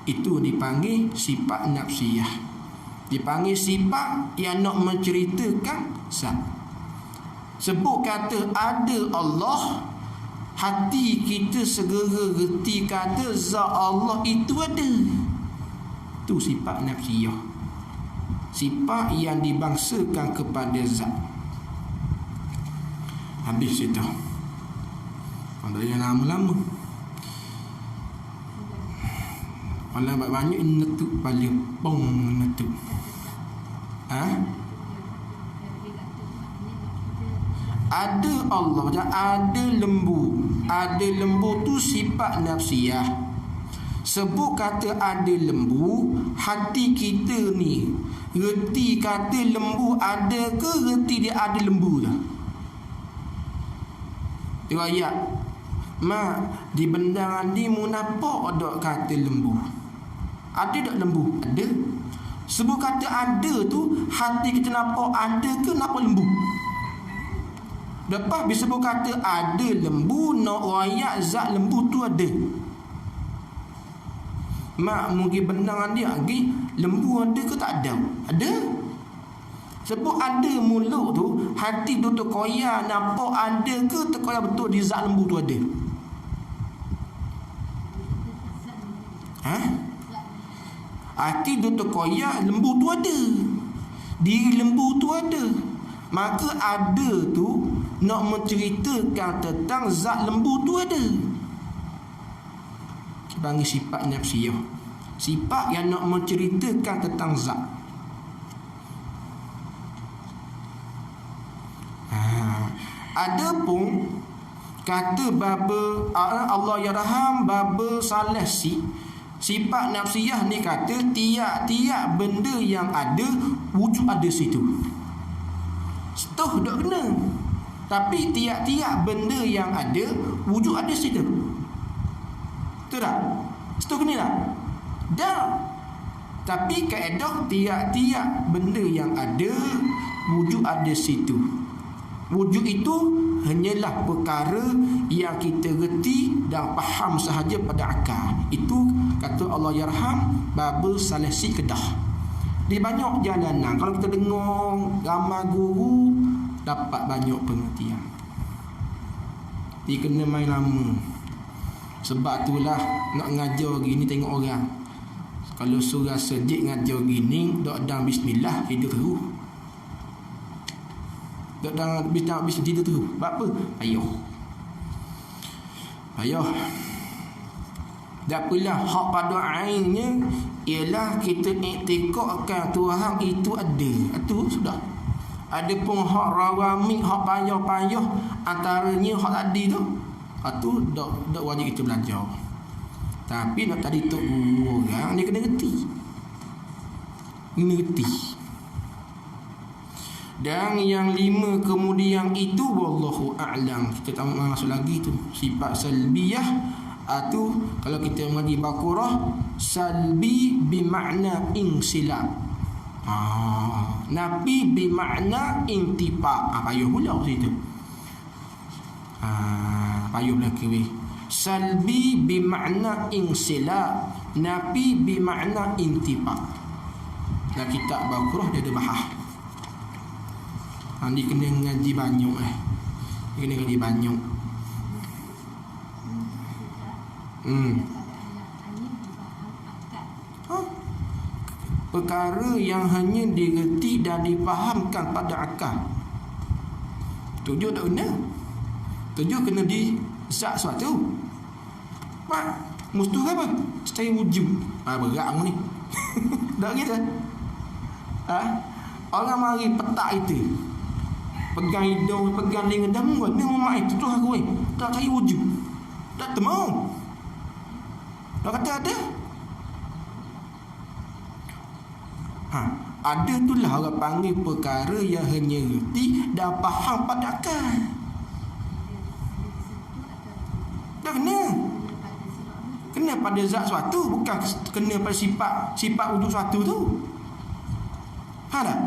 Itu dipanggil sifat nafsiyah. Dipanggil sifat yang nak menceritakan zat. Sebut kata ada Allah, hati kita segera reti kata zat Allah itu ada. Itu sifat nafsiyah. Sifat yang dibangsakan kepada zat. Habis itu. Ada yang lama-lama. Kalau banyak netuk balik pong netuk. Ada Allah, ada lembu. Ada lembu tu sifat nafsiyah. Sebut kata ada lembu, hati kita ni reti kata lembu ada ke reti dia ada lembu dah. Riwayat di bendangan ni mu nampak ada kata lembu. Ada tak lembu? Ada. Sebut kata ada tu, hati kita nampak ada ke nampak lembu? Lepas bila sebut kata ada lembu, nak rakyat zat lembu tu ada. Mungkin bendangan dia lagi, lembu ada ke tak ada? Ada. Sebut ada mulut tu, hati tu terkoyak nampak ada ke terkoyak betul di zat lembu tu ada? Hati tu terkoyak lembu tu ada. Diri lembu tu ada. Maka ada tu nak menceritakan tentang zat lembu tu ada. Panggil sifat nafsiyah. Sifat yang nak menceritakan tentang zat. Adapun kata baba Allah yarham baba Saleh sifat nafsiyah ni kata tiap-tiap benda yang ada wujud ada situ. Setuh tak kena. Tapi tiap-tiap benda yang ada wujud ada situ. Betul tak? Setuh kena tak? Dah. Tapi kaedah tiap-tiap benda yang ada wujud ada situ. Wujud itu hanyalah perkara yang kita reti dan faham sahaja pada akal. Itu kata Allah yarham baba Saleh Kedah. Di banyak jalanan kalau kita dengar ramai guru dapat banyak pengertian. Dia kena main lama. Sebab itulah nak ngajar gini tengok orang. Kalau surah sejik ngajar gini dak dan bismillah hidup terus. Tak dah habis tidur tu. Sebab apa? Payah. Tak apalah hak pada ainnya ialah kita iktikadkan Tuhan itu ada. Itu sudah. Adapun hak rawami, hak payah-payah antaranya hak tadi tu. Itu dak wajib kita belajar. Tapi nak tadi tok guru orang dia kena reti. Kena reti. Dan yang 5 kemudian itu wallahu a'lam. Kita tak masuk lagi tu sifat salbiyah atau kalau kita mengaji Baqarah salbi bermakna insilab. Nabi bermakna intifa. Payuh pula situ. Payuh belakang weh. Salbi bermakna insilab, nabi bermakna intifa. Dan kitab Baqarah dia ada bahas. Dia kena ngaji banyak Dia kena ngaji banyak. Perkara yang hanya direti dan difahamkan pada akal. Tujuh tak kena. Tujuh kena di zat suatu. Mustuh apa? Secara wujud. Berat ni. Tak gitu. Orang mari petak itu. Pegang hidung, pegang telinga dah muat. Dia memang itu tu aku ni. Tak cari wujud. Tak temu. Dah kata ada. Ada tu lah orang panggil perkara yang hanya reti dan faham pada akal. Dah kena. Kena pada zat suatu, bukan kena pada sifat wujud suatu tu. Faham tak?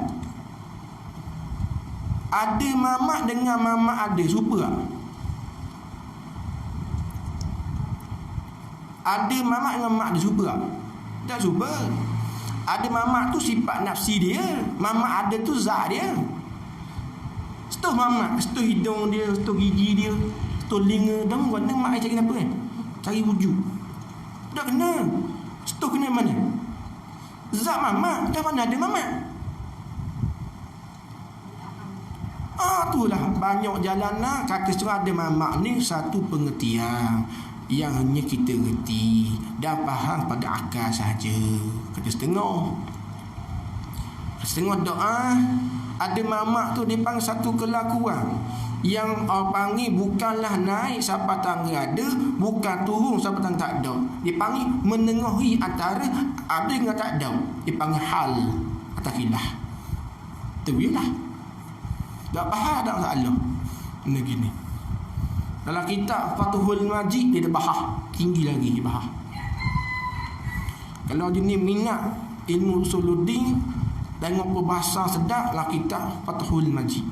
Ada mamak dengan mamak ada, serupa tak? Ada mamak dengan mamak ada, serupa tak? Tak serupa. Ada mamak tu sifat nafsi dia, mamak ada tu zat dia. Setuh mamak, setuh hidung dia, setuh gigi dia, setuh telinga, dan mana mak cari apa kan? Cari wujud. Tak kena. Setuh kena mana? Zat mamak, dah mana ada mamak? Itulah banyak jalan lah. Kata surah ada mamak ni satu pengertian yang hanya kita reti dan faham pada akal saja. Kata setengah doa ada mamak tu dia panggil satu kelakuan yang orang panggil bukanlah naik sampai tangga ada, bukan turun sampai tangga tak ada. Dia panggil menengahi antara ada dengan tak ada. Dia panggil hal atau khilah. Tu jelah. Tak faham tak masalah. Benda gini. Dalam kitab Fathul Majid dia ada bahas tinggi lagi bahas. Kalau jenis minat ilmu usuluddin tengok perbahasan sedap lah kitab Fathul Majid.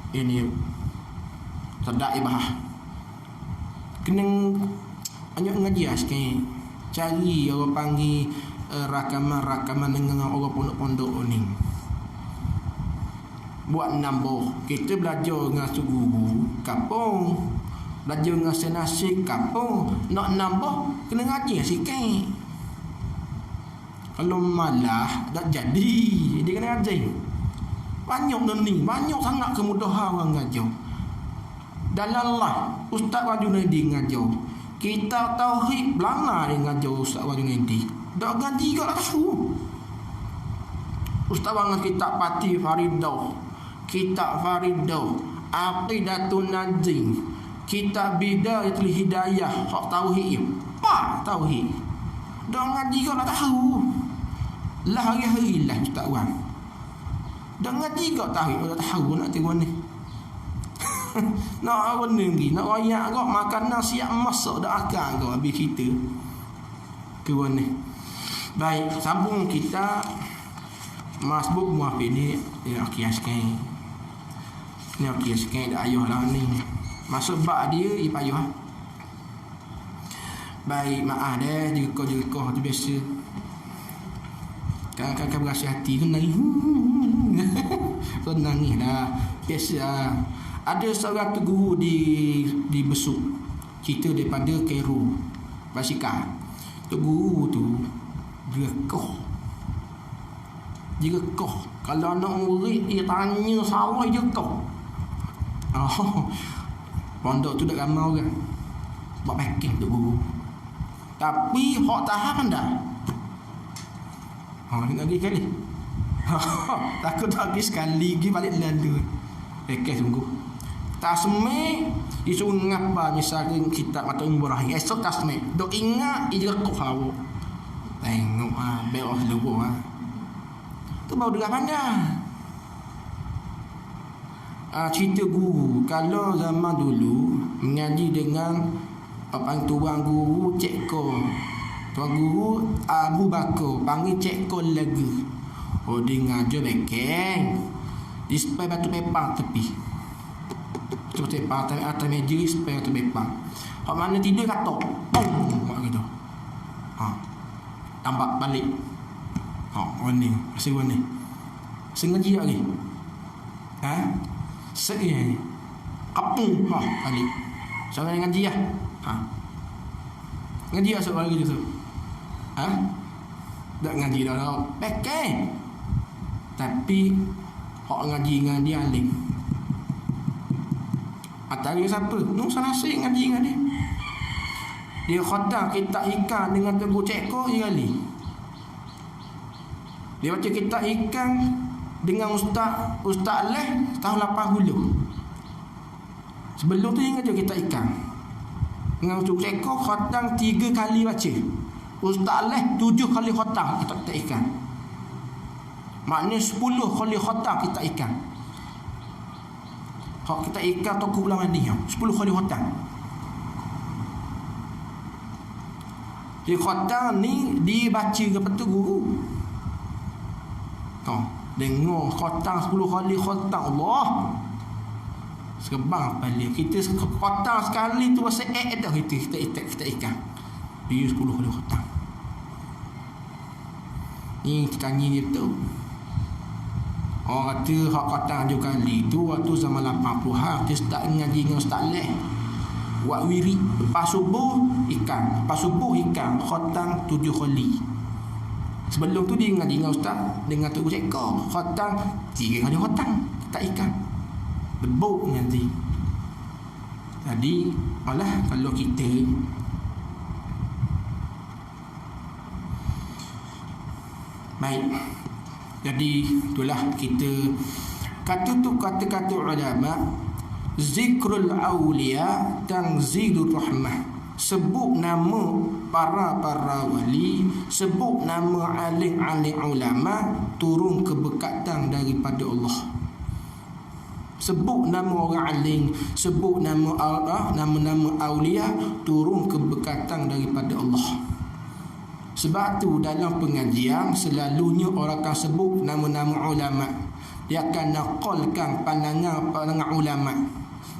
Ini sedap bahas. Kena banyak ngaji sikit. Cari orang panggil rakaman-rakaman dengan orang pondok-pondok ni. Buat nambah. Kita belajar dengan guru kampung, belajar dengan senasib kampung, nak nambah kena ngaji sikit. Kalau malah tak jadi, dia kena ngaji. Banyak ni, banyak sangat kemudahan orang ngajar. Dalam lah Ustaz Wajunaidi ngajar. Kita tauhid belana dia ngajar Ustaz Wajunaidi. Tak ngaji kat langsung. Ustaz bangun kitab Pati Faridah, kitab Faridah, Aqidatun Najim, kitab Bidayatul Hidayah, hak tauhid. Pak tauhid. Dak ngaji kau tak tahu. Lah hari-hari lah Ustaz Wan. Dak ngaji kau tauhid tak tahu nak tengok ni. Nak apa ni? Nak royak kau makan nasi siap masak dak akal kau habis kita. Ke ni. Baik, sambung kita Masbuk Muafid ni okey sikit. Ni okey sikit dak ayuh lah ni. Masuk bab dia payah. Baik, maaf deh jengkoh tu biasa. Kakak berasa hati kan nangis. Kau nangis dah. Biasa. Ada seorang tu guru di Besuk. Cerita daripada Cairo, Basikal. Tu guru tu dia koh. Kalau anak murid dia tanya salah dia koh. Pondok tu dah ramai orang. Buat packing tu guru. Tapi hak tahan dah. Lagi kali. Takut lagi sekali lagi balik London. Sungguh. Tasmi disuruh ngapa misalnya kita mata umrah. Esok tasmi. Dok ingat dia kau hawo. Tengok beos lugu tu baru dengar pandai. Cerita guru kalau zaman dulu mengaji dengan tuan guru Cekko. Tuan guru Abu Bakar panggil Cekko lagi. Dia ngajar bekeng. Display batu pepang tepi. Batu pepang atas meja display batu pepang. Hak mana tidur katok. Pum buat gitu. Tambah balik. Warning. Masih warning. Sengaja lagi. Sekali. Kapung. Balik. Sama dengan ngaji lah. Ngaji lah soal lagi tu. Tak ngaji dah. Pakai. Tapi hak ngaji dengan dia alim. Atau dia siapa? Salah saya ngaji dengan dia. Dia khatam kitab ikan dengan teguh Cekko dia kali. Dia baca kitab ikan dengan Ustaz Leh tahun 80. Sebelum tu dia ngajar kitab ikan. Dengan Ustaz Cekko khatam 3 kali baca. Ustaz Leh 7 kali khatam kitab ikan. Maknanya 10 kali khatam kitab ikan. Hak kitab ikan Tauqul Bulan Madi 10 kali khatam. Di khatam ni dibaca kepada guru. Dengar khatam 10 kali khatam Allah. Sebang balik kita khatam sekali tu rasa dah kita ikan. Dia 10 kali khatam. Ni kita tanya dia betul. Orang kata hak khatam 7 kali tu waktu zaman 80-an dia start ngaji dengan Ustaz Leh. Buat wirid lepas subuh ikan, khatam 7 kali. Sebelum tu dia ngaji dengan Ustaz dengan Tok Cekor, khatam 3 kali khatam tak ikan. Debuk nanti. Jadi malah kalau kita baik. Jadi itulah kita kata-kata ulama, zikrul awliya tanzilur rahmah. Sebut nama para wali, sebut nama alim-alim ulama, turun keberkatan daripada Allah. Sebut nama orang alim, sebut nama Allah, nama-nama awliya, turun keberkatan daripada Allah. Sebab tu dalam pengajian selalunya orang akan sebut nama-nama ulama. Dia akan naqalkan pandangan ulama.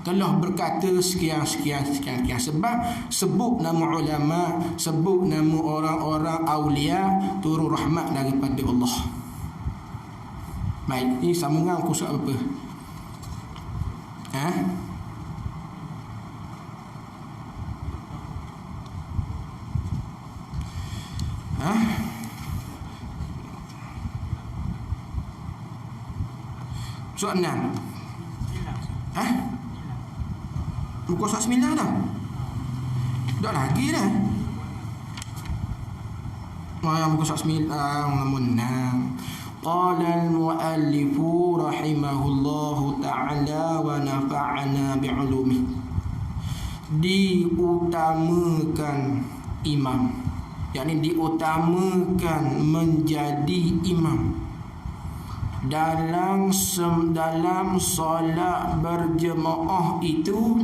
Telah berkata sekian. Sebab sebut nama ulama, sebut nama orang-orang awliya, turun rahmat daripada Allah. Baik, ini sambungan kursus apa? Soalan 6. Muka surat 9 dah. Tak lagi dah. Muka surat 9 nombor 6. Qala al-muallif rahimahullahu ta'ala wa nafa'ana bi'ulumih. Diutamakan imam, yakni diutamakan menjadi imam dalam solat berjemaah itu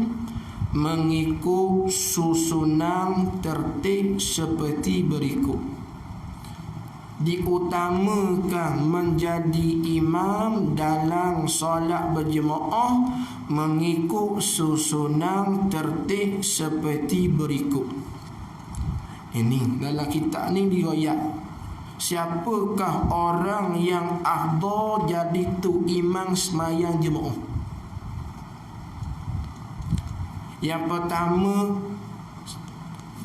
mengikut susunan tertib seperti berikut. Diutamakan menjadi imam dalam solat berjemaah mengikut susunan tertib seperti berikut. Ini dalam kitab ni diriwayat, siapakah orang yang afdal jadi tu imam sembahyang jemaah? Yang pertama,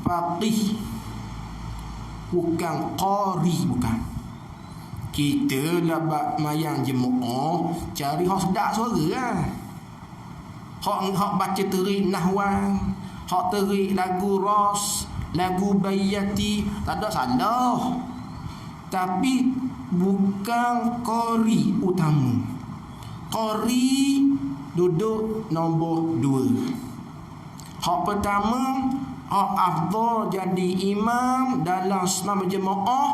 faqih, bukan qari, bukan. Kita lah mayang jemaah cari hak sedap suara lah. Hak baca terik nahwan, hak terik lagu ras, lagu bayati, tak ada salah. Tapi bukan qari utama. Qari duduk nombor 2. Hak pertama, hak afdal jadi imam dalam sembahyang berjemaah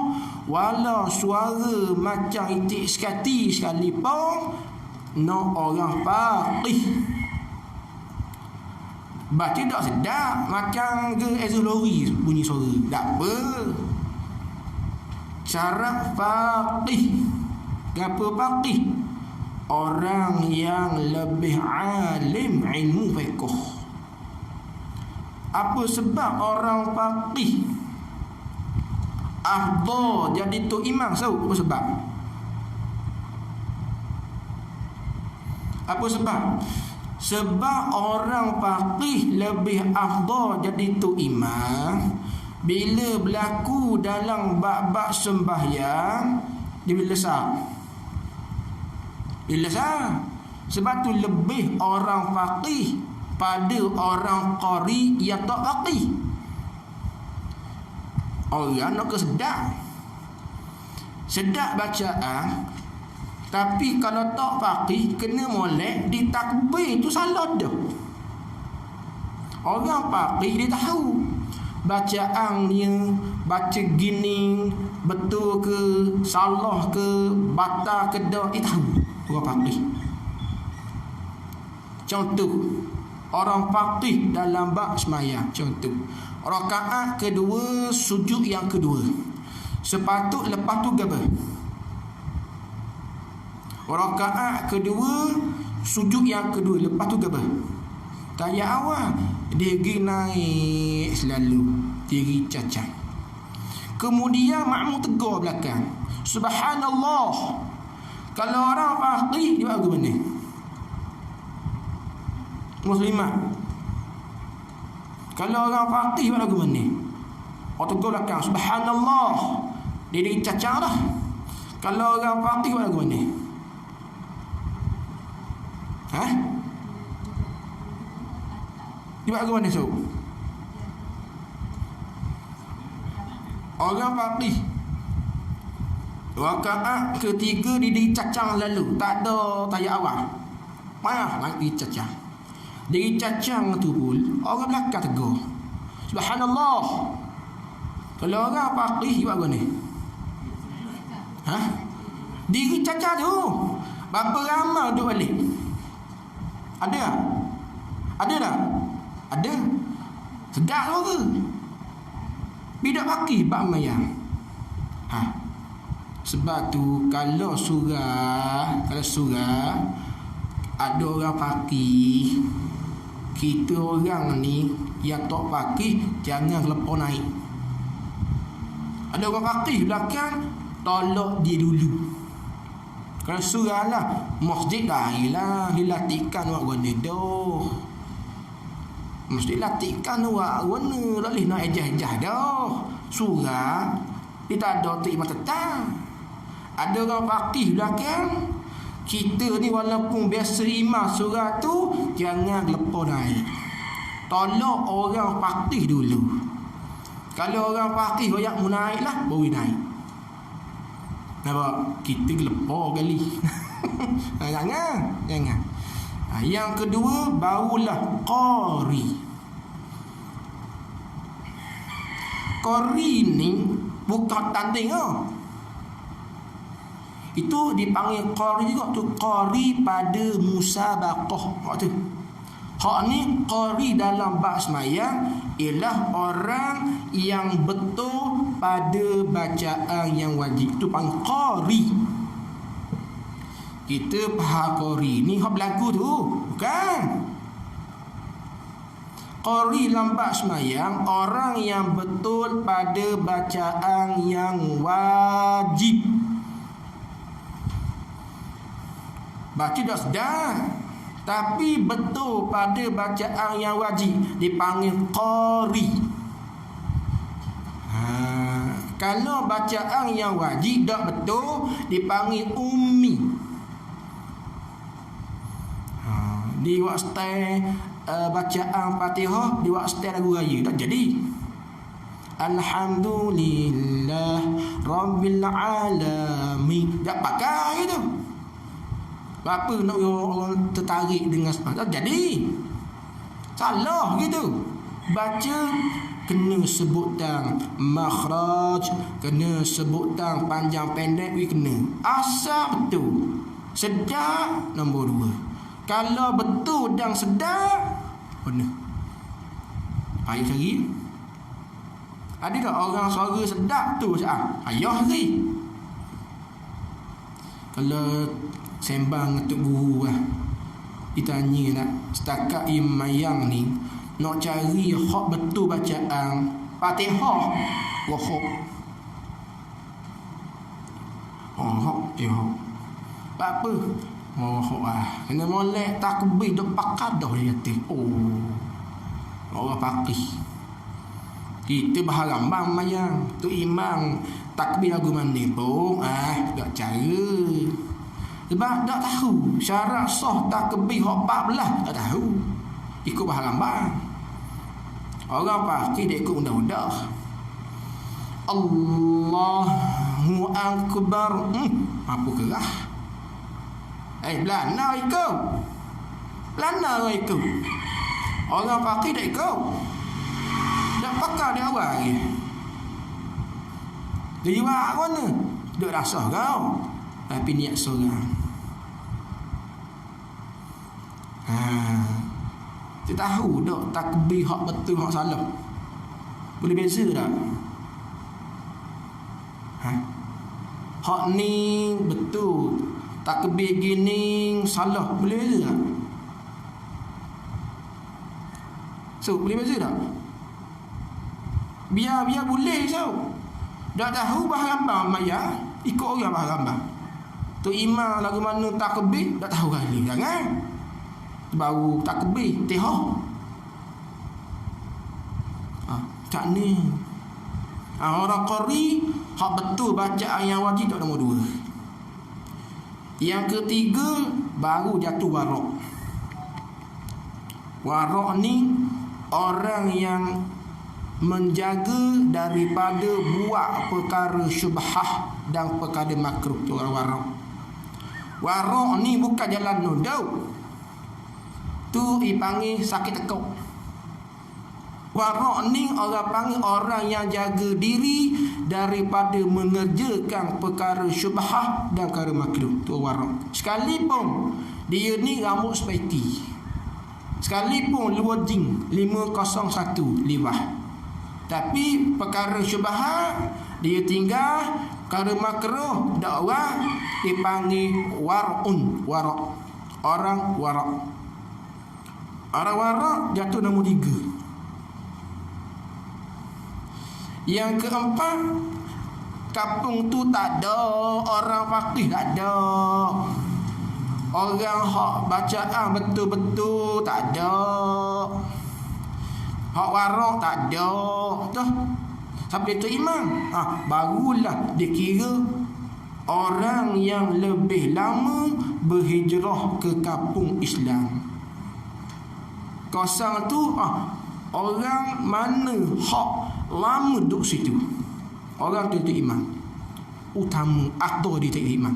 walau suara macam itik sekati sekalipun, no orang faqih. Baca tak sedap macam ke ezolori bunyi suara, tak apa. Syarat faqih. Apa faqih? Orang yang lebih alim ilmu fiqh. Apa sebab orang faqih afdal jadi tu imam? Apa sebab? Apa sebab? Sebab orang faqih lebih afdal jadi tu imam bila berlaku dalam bab-bab sembahyang dia bila sah. Bila sah. Sebab tu lebih orang faqih pada orang qari yang tak faqih. Orang nak sedap bacaan, tapi kalau tak faqih kena molek di takbir tu salah dah. Orang faqih dia tahu bacaannya, baca gini betul ke, salah ke, batal ke dak, dia tahu. Orang faqih. Contoh, Orang faqih dalam bab sembahyang. Contoh, rakaat kedua sujud yang kedua. Sepatut lepas tu apa? Rakaat kedua sujud yang kedua, lepas tu apa? Tayat awal dia pergi naik selalu, diri cacat. Kemudian makmum tegur belakang, subhanallah. Kalau orang faqih dia buat mana? Muslimah. Kalau orang faqih buat lagu mana? Orang tegur belakang, subhanallah. Dia cacat dah. Kalau orang faqih buat lagu mana? Ha? Dia buat lagu mana so? Orang faqih rakaat ketiga dia dicacang lalu, tak ada tayat awal. Marah lagi cacang. Dia cacang tu pun orang belakang tegur, subhanallah. Kalau orang faqih buat apa ni? Ha? Diri cacang tu berapa ramai duduk balik? Ada tak? Ada tak? Ada. Sedap tu ke? Bidak faqih bab mayang. Ha? Sebab tu kalau surah ada orang faqih, kita orang ni yang tak faqih jangan lepas naik. Ada orang faqih belakang, tolak dia dulu. Kalau surah lah masjid lah dilatihkan awak guna dah. Mesti latihkan awak guna, tak boleh nak ejah-ejah dah. Surah dia tak ada terima tetap. Ada orang faqih belakang, kita ni walaupun biasa imam surah tu jangan lepas naik. Tolak orang faqih dulu. Kalau orang faqih royak mu naik lah, baru naik. Nampak? Kita lepas kali. Jangan. Yang kedua barulah qari. Qari ni bukan tanding ah. Itu dipanggil qari juga tu, qari pada musabaqah. Hak tu. Hak ni qari dalam bab sembahyang ialah orang yang betul pada bacaan yang wajib. Tu panggil qari. Kita faham qari ni hak berlaku tu, bukan? Qari dalam bab sembahyang orang yang betul pada bacaan yang wajib. Baca dah sedar, tapi betul pada bacaan yang wajib dipanggil qari. Kalau bacaan yang wajib tak betul dipanggil ummi. Di waktu bacaan Fatihah, di waktu lagu raya tak jadi. Alhamdulillah Rabbil alamin, tak pakai itu. Apa nak orang tertarik dengan sebab jadi salah gitu. Baca kena sebut tang makhraj, kena sebut tang panjang pendek, kena asal betul. Sedar nombor 2. Kalau betul dan sedar, benar. Ayah cari. Ada tak orang suara sedap tu? Ayah cari. Kalau sembang untuk guru lah, ditanya nak setakat imayang ni nak cari hak betul bacaan Fatihah wahok hak apa wahok kena molek takbir duk pakadah dia kata. Orang faqih kita berharap bang mayang tu imam takbir lagu mana pun tak cara. Sebab tak tahu syarat sah takbir hak 14 tak tahu. Ikut bahagian bang. Orang faqih dia ikut undang-undang. Allahu akbar. Apa kerah? Belana ikut. Belana orang ikut. Orang faqih tak ikut. Tak pakar dia awal lagi. Dia buat mana? Duk rasa kau. Tapi niat seorang. Dia tahu dak takbir hak betul hak salah. Boleh beza tak? Ha? Hak ni betul, takbir gini salah. Boleh beza tak? So, boleh beza tak? Biar boleh so. Dak tahu bahasa gambar maya, ikut orang bahasa gambar. Tu imam lagu mana takbir, dak tahu kali. Jangan. Baru takbir, tihah. Tak ni. Orang qari hak betul bacaan yang wajib tak nombor 2. Yang ketiga baru jatuh warak. Warak ni orang yang menjaga daripada buat perkara syubhah dan perkara makruh. Tu orang warak. Warak ni bukan jalan nudau. Tu dipanggil sakit tekuk. Warak ni orang panggil orang yang jaga diri daripada mengerjakan perkara syubhah dan perkara makruh. Tu warak. Sekalipun dia ni rambut sepeti, sekalipun luar jing 501 liwah, tapi perkara syubhah dia tinggal, perkara makruh dak orang dipanggil warun. Warak. Orang warak. Orang warak jatuh nombor 3. Yang keempat, kampung tu tak ada orang faqih, tak ada. Orang hak bacaan betul-betul tak ada. Hak warak tak ada. Dah. Sampai tu imam. Barulah dikira orang yang lebih lama berhijrah ke kampung Islam. Kosong tu orang mana hak lama duduk situ, orang tu imam utama atau dia tak imam.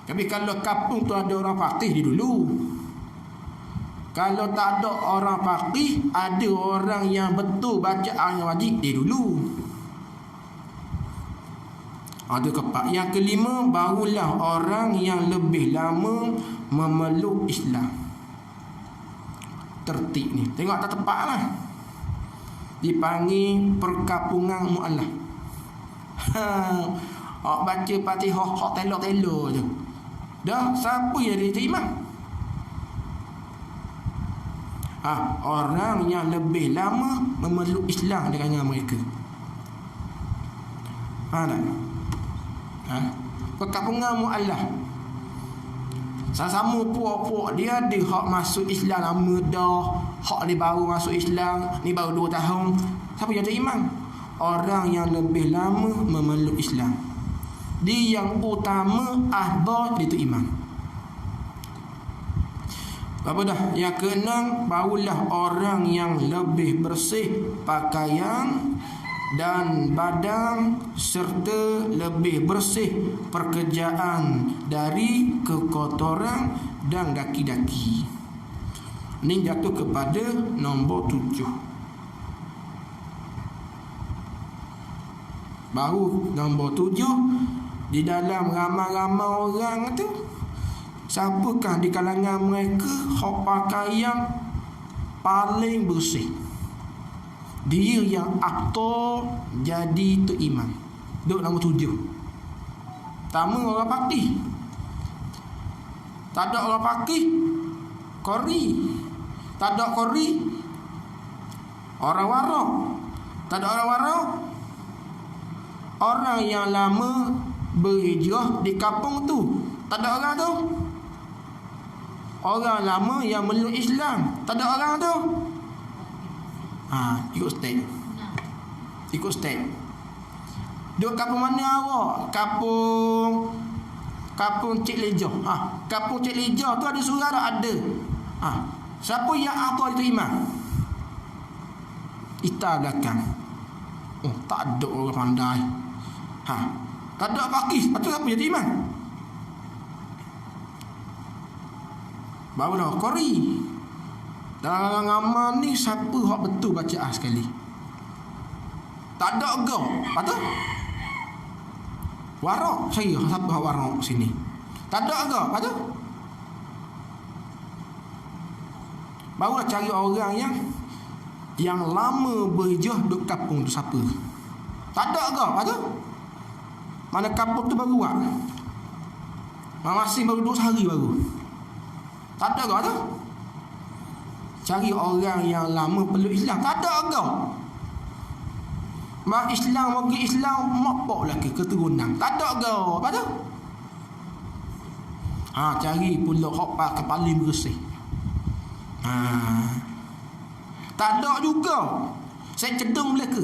Tapi kalau kampung tu ada orang faqih dia dulu. Kalau tak ada orang faqih, ada orang yang betul bacaan yang wajib dia dulu. Ada keempat. Yang kelima, barulah orang yang lebih lama memeluk Islam. Tertib ni tengok tak tepat lah, dipanggil perkampungan mu'alaf. Baca Fatihah hak telok-telok je. Dah siapa yang jadi imam? Orang yang lebih lama memeluk Islam dengan mereka. Perkampungan mu'alaf. Sama-sama puak-puak dia ada hak masuk Islam lama dah, hak ni baru masuk Islam, ni baru 2 tahun. Siapa yang jadi imam? Orang yang lebih lama memeluk Islam. Dia yang utama ahbab dia tu imam. Apa dah? Yang keenam, barulah orang yang lebih bersih pakaian dan badan serta lebih bersih pekerjaan dari kekotoran dan daki-daki. Ini jatuh kepada nombor 7. Baru nombor 7, di dalam ramai-ramai orang tu, siapakah di kalangan mereka hak pakaian paling bersih? Dia yang aktor jadi tu imam. Duduk nombor 7. Pertama orang faqih. Tak ada orang faqih, qari. Tak ada qari, orang warak. Tak ada orang warak, orang yang lama berhijrah di kampung tu. Tak ada orang tu. Orang lama yang meluk Islam. Tak ada orang tu. Ikut step. Ikut step. Duduk kampung mana awak? Kampung Cik Lejah. Kampung Cik Lejah tu ada surau tak? Ada. Siapa yang atur itu imam? Ita belakang. Tak ada orang pandai. Tak ada faqih. Lepas tu siapa jadi imam? Barulah qari. Dalam amal ni siapa hak betul bacaan sekali? Tak ada agak. Lepas tu warak. Saya siapa hak warak sini? Tak ada agak. Lepas tu Barulah cari orang yang lama berhijrah duduk kampung tu siapa. Tak ada ke? Ada? Mana kampung tu baru buat? Masing baru 2 hari baru. Tak ada ke? Ada? Cari orang yang lama peluk Islam. Tak ada ke? Mak Islam, bagi Islam, mapok lagi keturunan. Tak ada ke? Apa tu? Cari pula hok kepala bersih. Tak ada juga. Saya cedung mereka.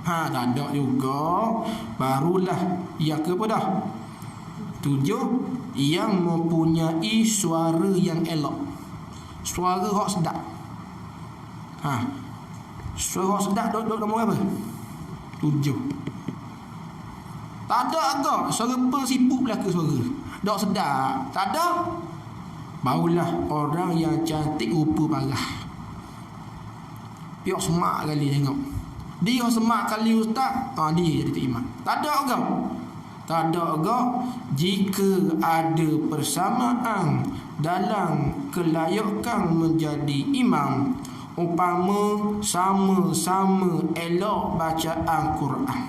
Tak ada juga. Barulah yang ke apa dah? 7, yang mempunyai suara yang elok. Suara hok sedap. Suara hok sedap dok nombor apa? 7. Tak ada agak. Suara persipuk belaka suara. Dok sedap. Tak ada. Barulah orang yang cantik rupa parah. Piok semak kali tengok. Dia semak kali ustaz. Dia jadi imam. Tak ada agak. Tak ada agak. Jika ada persamaan dalam kelayakan menjadi imam, umpama sama-sama elok bacaan Quran,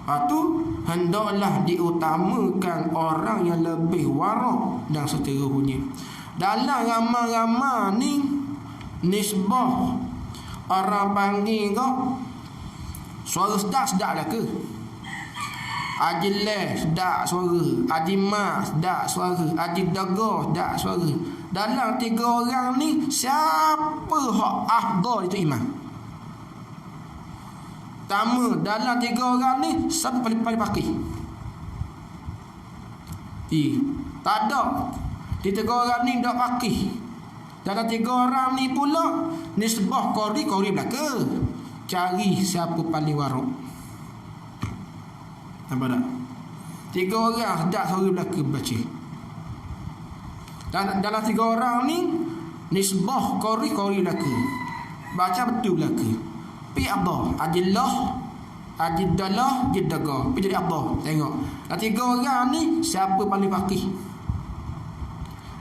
lepas tu hendaklah diutamakan orang yang lebih warak dan seterusnya. Dalam ramai-ramai ni nisbah orang panggil kau suara sedap lah ke? Haji Leh sedap suara, Haji Mak sedap suara, Haji Dagah sedap suara. Dalam 3 orang ni siapa hak afdal itu imam? Pertama, dalam 3 orang ni siapa paling pakih? Tak ada. Di 3 orang ni tak pakih. Dalam 3 orang ni pula nisbah qori belaka. Cari siapa paling warak. Nampak tak? 3 orang sedap suara belaka baca. Dalam 3 orang ni nisbah qori belaka. Baca betul belaka. Pi Abdah, Adillah, Adidallah, Jiddaga. Pi jadi Abdah. Tengok. Dalam 3 orang ni siapa paling pakih?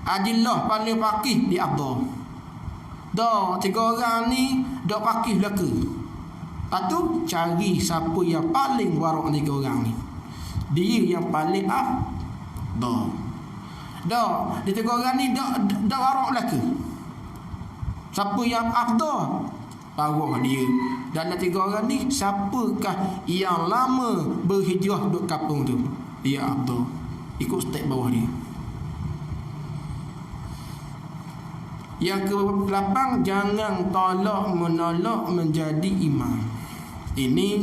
Adillah paling pakih di Abdah. Dah 3 orang ni dak pakih belaka. Lepas tu cari siapa yang paling warak 3 orang ni. Dia yang paling afdal. Dah di 3 orang ni dak warak belaka. Siapa yang afdal? Warak dia. Dalam 3 orang ni siapakah yang lama berhijrah duduk kampung tu? Dia afdal. Ikut step bawah dia. Yang ke-8, jangan tolak menolak menjadi imam. Ini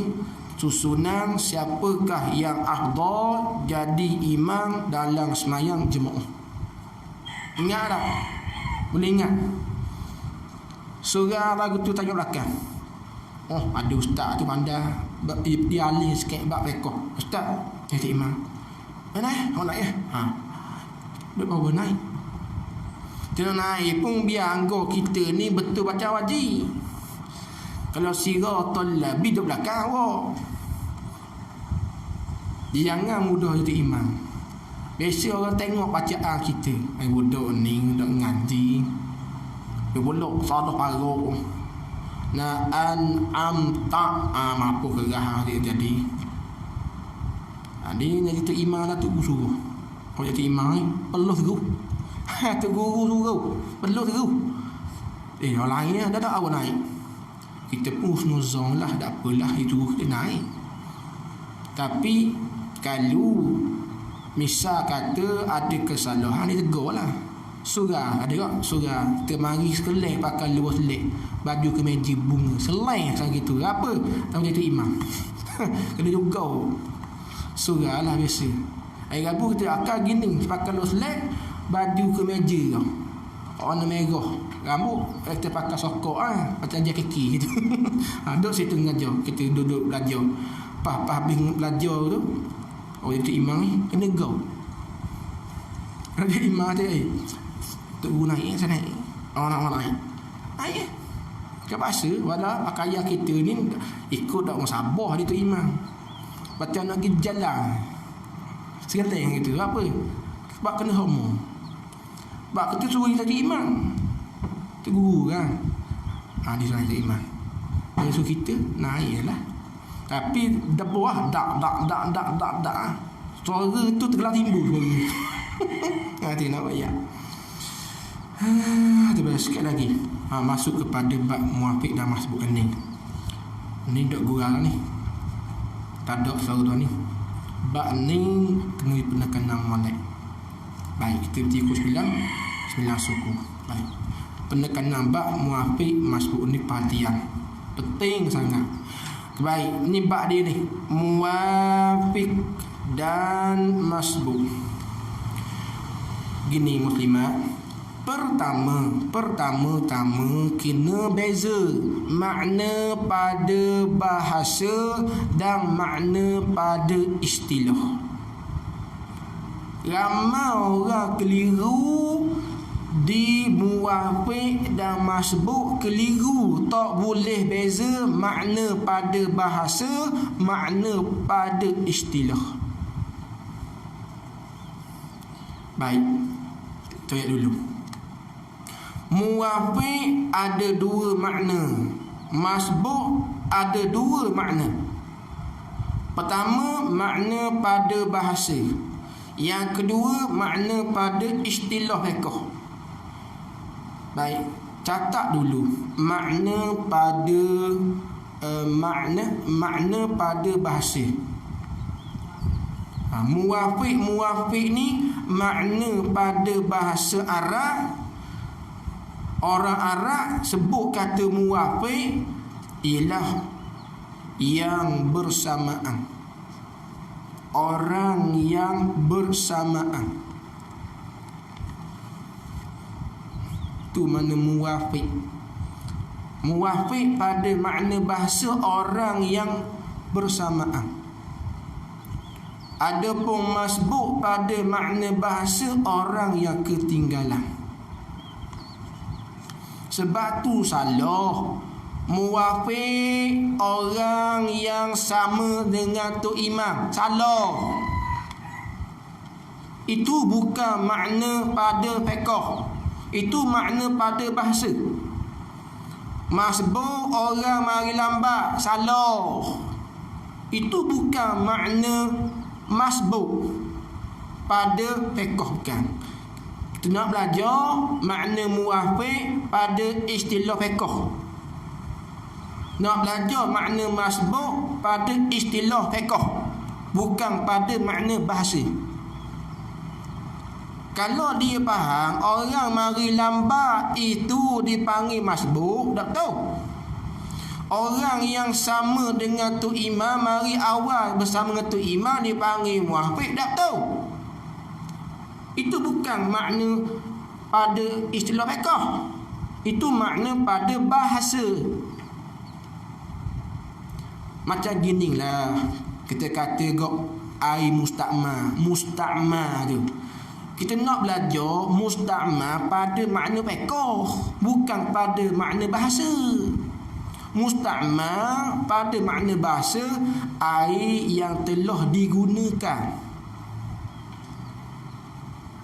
susunan siapakah yang afdal jadi imam dalam semayang jemaah. Ingat tak? Boleh ingat? Surah lagu tu tajuk belakang. Ada ustaz tu pandai. Dia alih sikit bab fiqh. Ustaz, jadi imam. Mana? Nak ya? Duk bawa naik. Kena naik pun biar anggo kita ni betul baca wajib. Kalau siratal labi duduk belakang awak. Jangan mudah jadi imam. Biasa orang tengok bacaan kita. Budak ni dak ngaji. Dia bolok salah paruk. Amta mampu gerah dia jadi. Dia jadi tu imam lah tu suruh. Kalau jadi imam ni perlu suruh. Tu guru suruh. Perlu suruh. Orang lain dah tak awak naik. Kita pun husnuzon lah, tak apalah itu kita naik. Tapi kalau misal kata ada kesalahan, dia tegur lah. Surah, ada tak? Surah kita mari sekelih pakai luas selik, baju kemeja bunga, selain macam gitu. Apa? Tak boleh tu imam. Kena juga. Surah lah biasa. Hari Rabu kita akal gini, pakai luas selik, baju kemeja tau. Warna merah. Rambut kita pakai sokok macam dia kaki gitu. Duduk situ mengajar. Kita duduk belajar. Pas habis belajar tu, itu imam ni kena go. Ada imam tu tu naik sana naik. Orang naik. Naik. Kepaksa wala pakaian kita ni ikut dak musabah dia tu imam. Macam nak pergi jalan. Segala yang gitu apa? Sebab kena homo. Sebab kita suruh jadi imam. Tu guru kan. Dia suruh kita imam. Dia suruh kita naik lah. Tapi dah buah dak. Suara tu tergelar timbul suara. Nanti nak bayar. Terus sikit lagi. Masuk kepada bab muafiq dan masbuk ni. Ni dok gurau ni. Tak ada suara tu ni. Bab ni kena penekanan molek. Baik, kita ikut sembilan suku. Baik. Penekanan bab muafiq masbuk ni perhatian. Penting sangat. Baik, ni bab dia ni. Muafiq dan masbuk. Gini muslimat. Pertama kena beza makna pada bahasa dan makna pada istilah. Ramai orang keliru di muafiq dan masbuk, keliru tak boleh beza makna pada bahasa, makna pada istilah. Baik, kita lihat dulu. Muafiq ada dua makna, masbuk ada dua makna. Pertama, makna pada bahasa. Yang kedua, makna pada istilah fiqh. Baik, catat dulu makna pada makna pada bahasa. Muafiq ni makna pada bahasa Arab. Orang Arab sebut kata muafiq ialah yang bersamaan. Orang yang bersamaan. Tu mana muafiq. Muafiq pada makna bahasa orang yang bersamaan. Adapun masbuk pada makna bahasa orang yang ketinggalan. Sebab tu salah. Muafiq orang yang sama dengan tu imam. Salah. Itu bukan makna pada fiqh. Itu makna pada bahasa. Masbuk orang mari lambat. Salah. Itu bukan makna masbuk pada fiqh, bukan. Kita nak belajar makna muafiq pada istilah fiqh. Nak belajar makna masbuk pada istilah fiqh, bukan pada makna bahasa. Kalau dia faham orang mari lambat itu dipanggil masbuk, tak tahu. Orang yang sama dengan tu imam mari awal bersama dengan tu imam dipanggil muafiq, tak tahu. Itu bukan makna pada istilah fiqh. Itu makna pada bahasa. Macam gini lah. Kita kata air musta'ma tu. Kita nak belajar musta'ma pada makna fiqh, bukan pada makna bahasa. Musta'ma pada makna bahasa, air yang telah digunakan.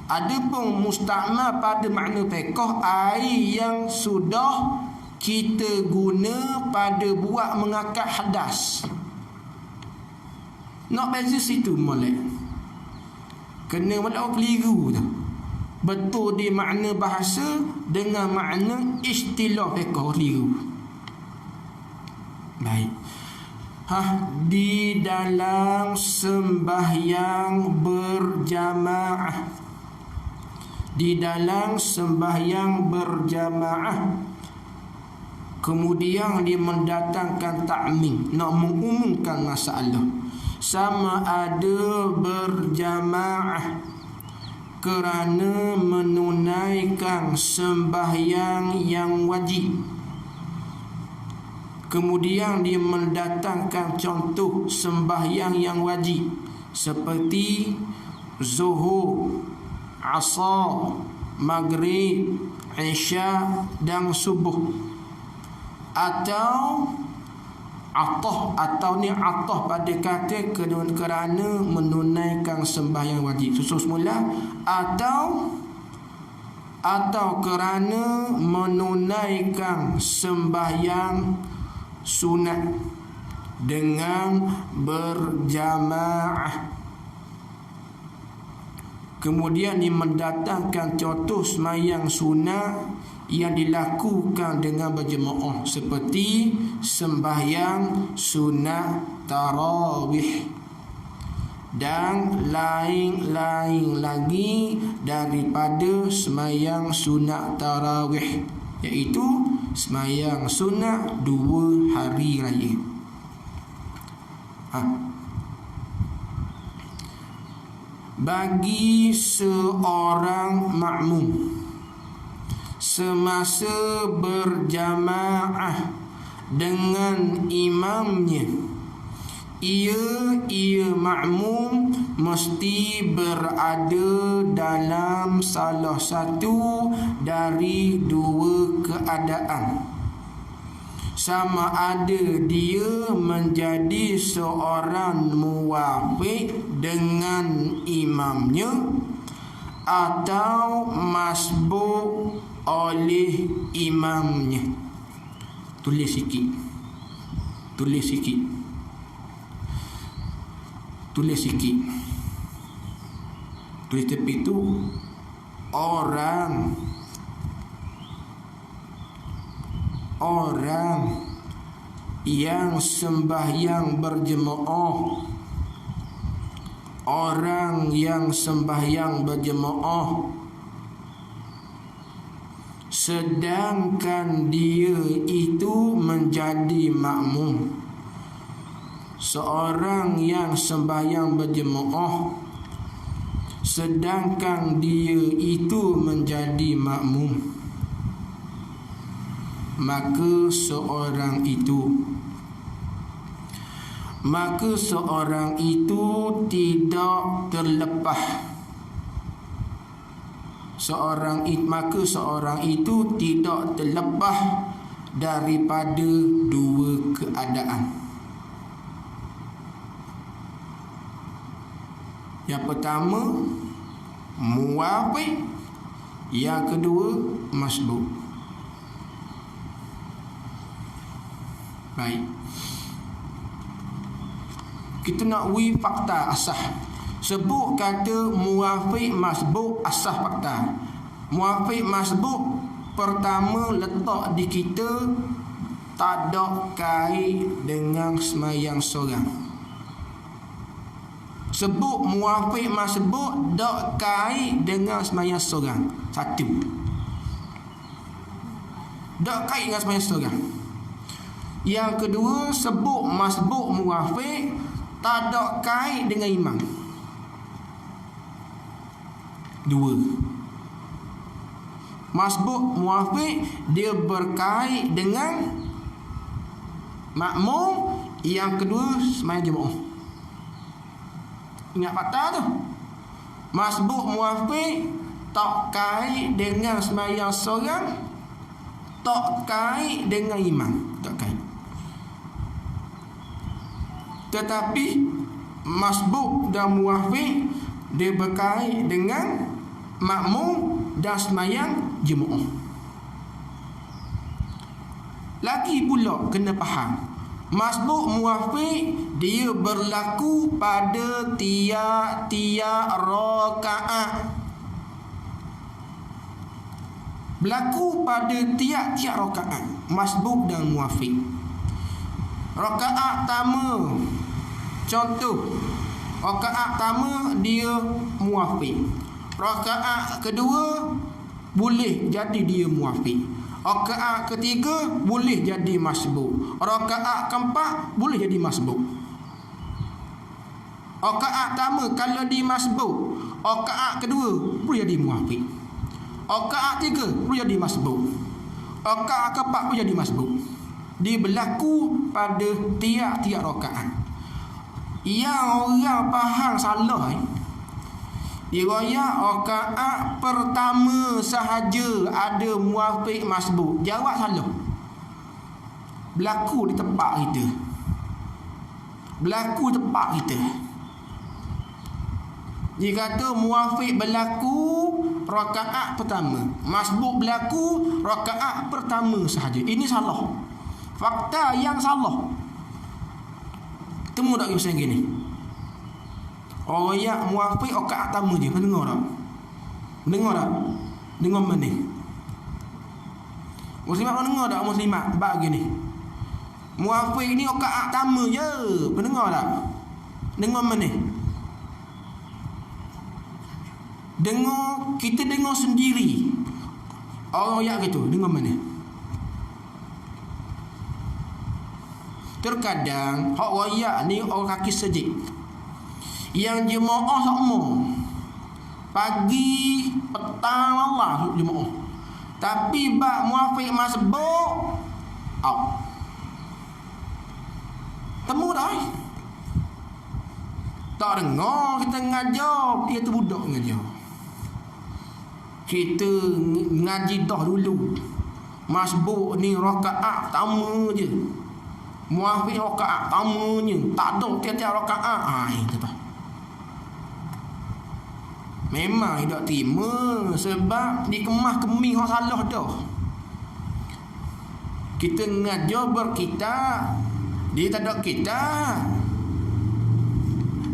Adapun musta'ma pada makna fiqh, air yang sudah kita guna pada buat mengangkat hadas. Nak beza situ molek. Kena molek keliru tu. Betul di makna bahasa dengan makna istilah fiqh keliru. Baik. Di dalam sembahyang berjamaah. Di dalam sembahyang berjamaah, kemudian dia mendatangkan ta'mim, nak mengumumkan masalah. Sama ada berjamaah kerana menunaikan sembahyang yang wajib. Kemudian dia mendatangkan contoh sembahyang yang wajib seperti zuhur, asar, maghrib, isya dan subuh. Atau ni atah pada kata kerana menunaikan sembahyang wajib. Susun semula. Atau atau kerana menunaikan sembahyang sunat dengan berjamaah. Kemudian dia mendatangkan contoh sembahyang sunat yang dilakukan dengan berjemaah seperti sembahyang sunat tarawih dan lain-lain lagi daripada sembahyang sunat tarawih, iaitu sembahyang sunat 2 hari raya. Bagi seorang makmum semasa berjamaah dengan imamnya, ia makmum mesti berada dalam salah satu dari 2 keadaan. Sama ada dia menjadi seorang muwafiq dengan imamnya atau masbuk oleh imamnya. Tulis sikit. Tulis tepi tu orang yang sembahyang berjemaah, sedangkan dia itu menjadi makmum. Seorang yang sembahyang berjemaah sedangkan dia itu menjadi makmum, maka seorang itu tidak terlepas. Maka seorang itu tidak terlepas daripada 2 keadaan. Yang pertama muwafiq, yang kedua masbuk. Baik, kita nak fakta asah. Sebut kata muwafiq masbuk, asah fakta. Muwafiq masbuk, pertama letak di kita tak ada kait dengan sembahyang seorang. Sebut muwafiq masbuk tak kait dengan sembahyang seorang. Satu, tak kait dengan sembahyang seorang. Yang kedua, sebut masbuk muwafiq tak ada kait dengan imam. 2, masbuk muwafiq dia berkait dengan makmum. Yang kedua, sembahyang jemaah. Ingat fakta tu. Masbuk muwafiq tak kait dengan sembahyang seorang, tak kait dengan imam, tak kait. Tetapi masbuk dan muwafiq dia berkait dengan makmum dan sembahyang jemaah. Lagi pula kena faham, masbuk muwafiq dia berlaku pada tiap-tiap rakaat. Berlaku pada tiap-tiap rakaat, masbuk dan muwafiq. Rakaat pertama, contoh, rakaat pertama dia muwafiq. Rakaat kedua boleh jadi dia muwafiq. Rakaat ketiga boleh jadi masbuk. Rakaat keempat boleh jadi masbuk. Rakaat pertama kalau di masbuk, rakaat kedua boleh jadi muwafiq. Rakaat tiga boleh jadi masbuk. Rakaat keempat boleh jadi masbuk. Dia berlaku pada tiap-tiap rakaat. Yang orang faham salah, dia royak rakaat pertama sahaja ada muwafiq masbuk. Jawab salah. Berlaku di tempat kita. Dia kata muwafiq berlaku rakaat pertama, masbuk berlaku rakaat pertama sahaja. Ini salah. Fakta yang salah. Temu tak macam gini? Orang yang muwafiq rakaat pertama je. Kau dengar tak? Dengar tak? Dengar mana? Muslimat kau dengar tak muslimat? Bab gini. Muwafiq ni rakaat pertama je. Kau dengar tak? Dengar mana? Dengar, kita dengar sendiri. Orang ayat gitu, dengar mana? Terkadang hak wayak ni orang kaki sejik. Yang jemaah sama. Pagi, petang, malam jemaah. Tapi bab muwafiq masbuk out. Temu dah. Tak dengar kita ngajar, dia tu budak ngajar. Kita ngaji dah dulu. Masbuk ni rakaat pertama je. Muwafiq rakaat pertamanya. Tak ada tiap-tiap rakaat. Itu tu. Memang tidak terima sebab dikemah-kemih orang salah dah. Kita ngajar berkitab, dia tak ada kitab.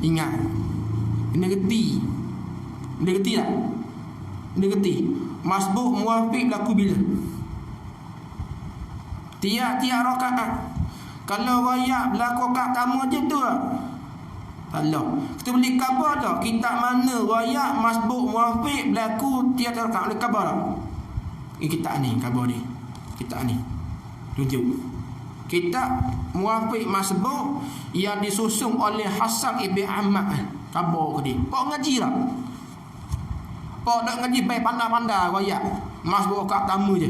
Ingat. Kena reti. Kena reti tak? Kena reti. Masbuk muwafiq berlaku bila? Tiap-tiap rakaat. Kalau royak berlaku rakaat pertama je tu lah. Salah. Kita boleh khabar tak? Kitab mana royak masbuk muwafiq berlaku tiap-tiap rakaat? Boleh khabar tak? Ini kitab ni, khabar ni. Kitab ni. Tunjuk. Kitab muwafiq masbuk yang disusun oleh Hasan Ibn Ahmad. Khabar ke dia? Pak ngaji tak? Pak nak ngaji baik pandai-pandai royak. Masbuk rakaat pertama je.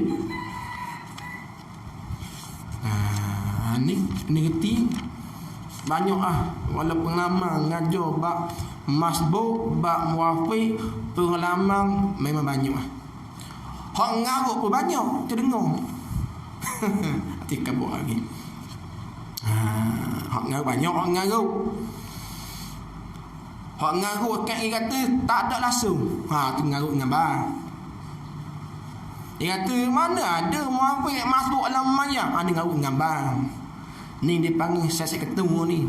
Ni reti banyak walaupun pengalaman ngajar bab masbuk, bab muwafiq, pengalaman memang banyak hak ngarut pun banyak terdengar. Hati kabut lagi. Hak ngarut banyak, hak ngarut kan dia kata tak ada langsung. Tu ngarut dengan bang. Dia kata mana ada muwafiq masbuk dalam mayang. Dia ngarut dengan bang. Ni dia panggil saya ketemu ni.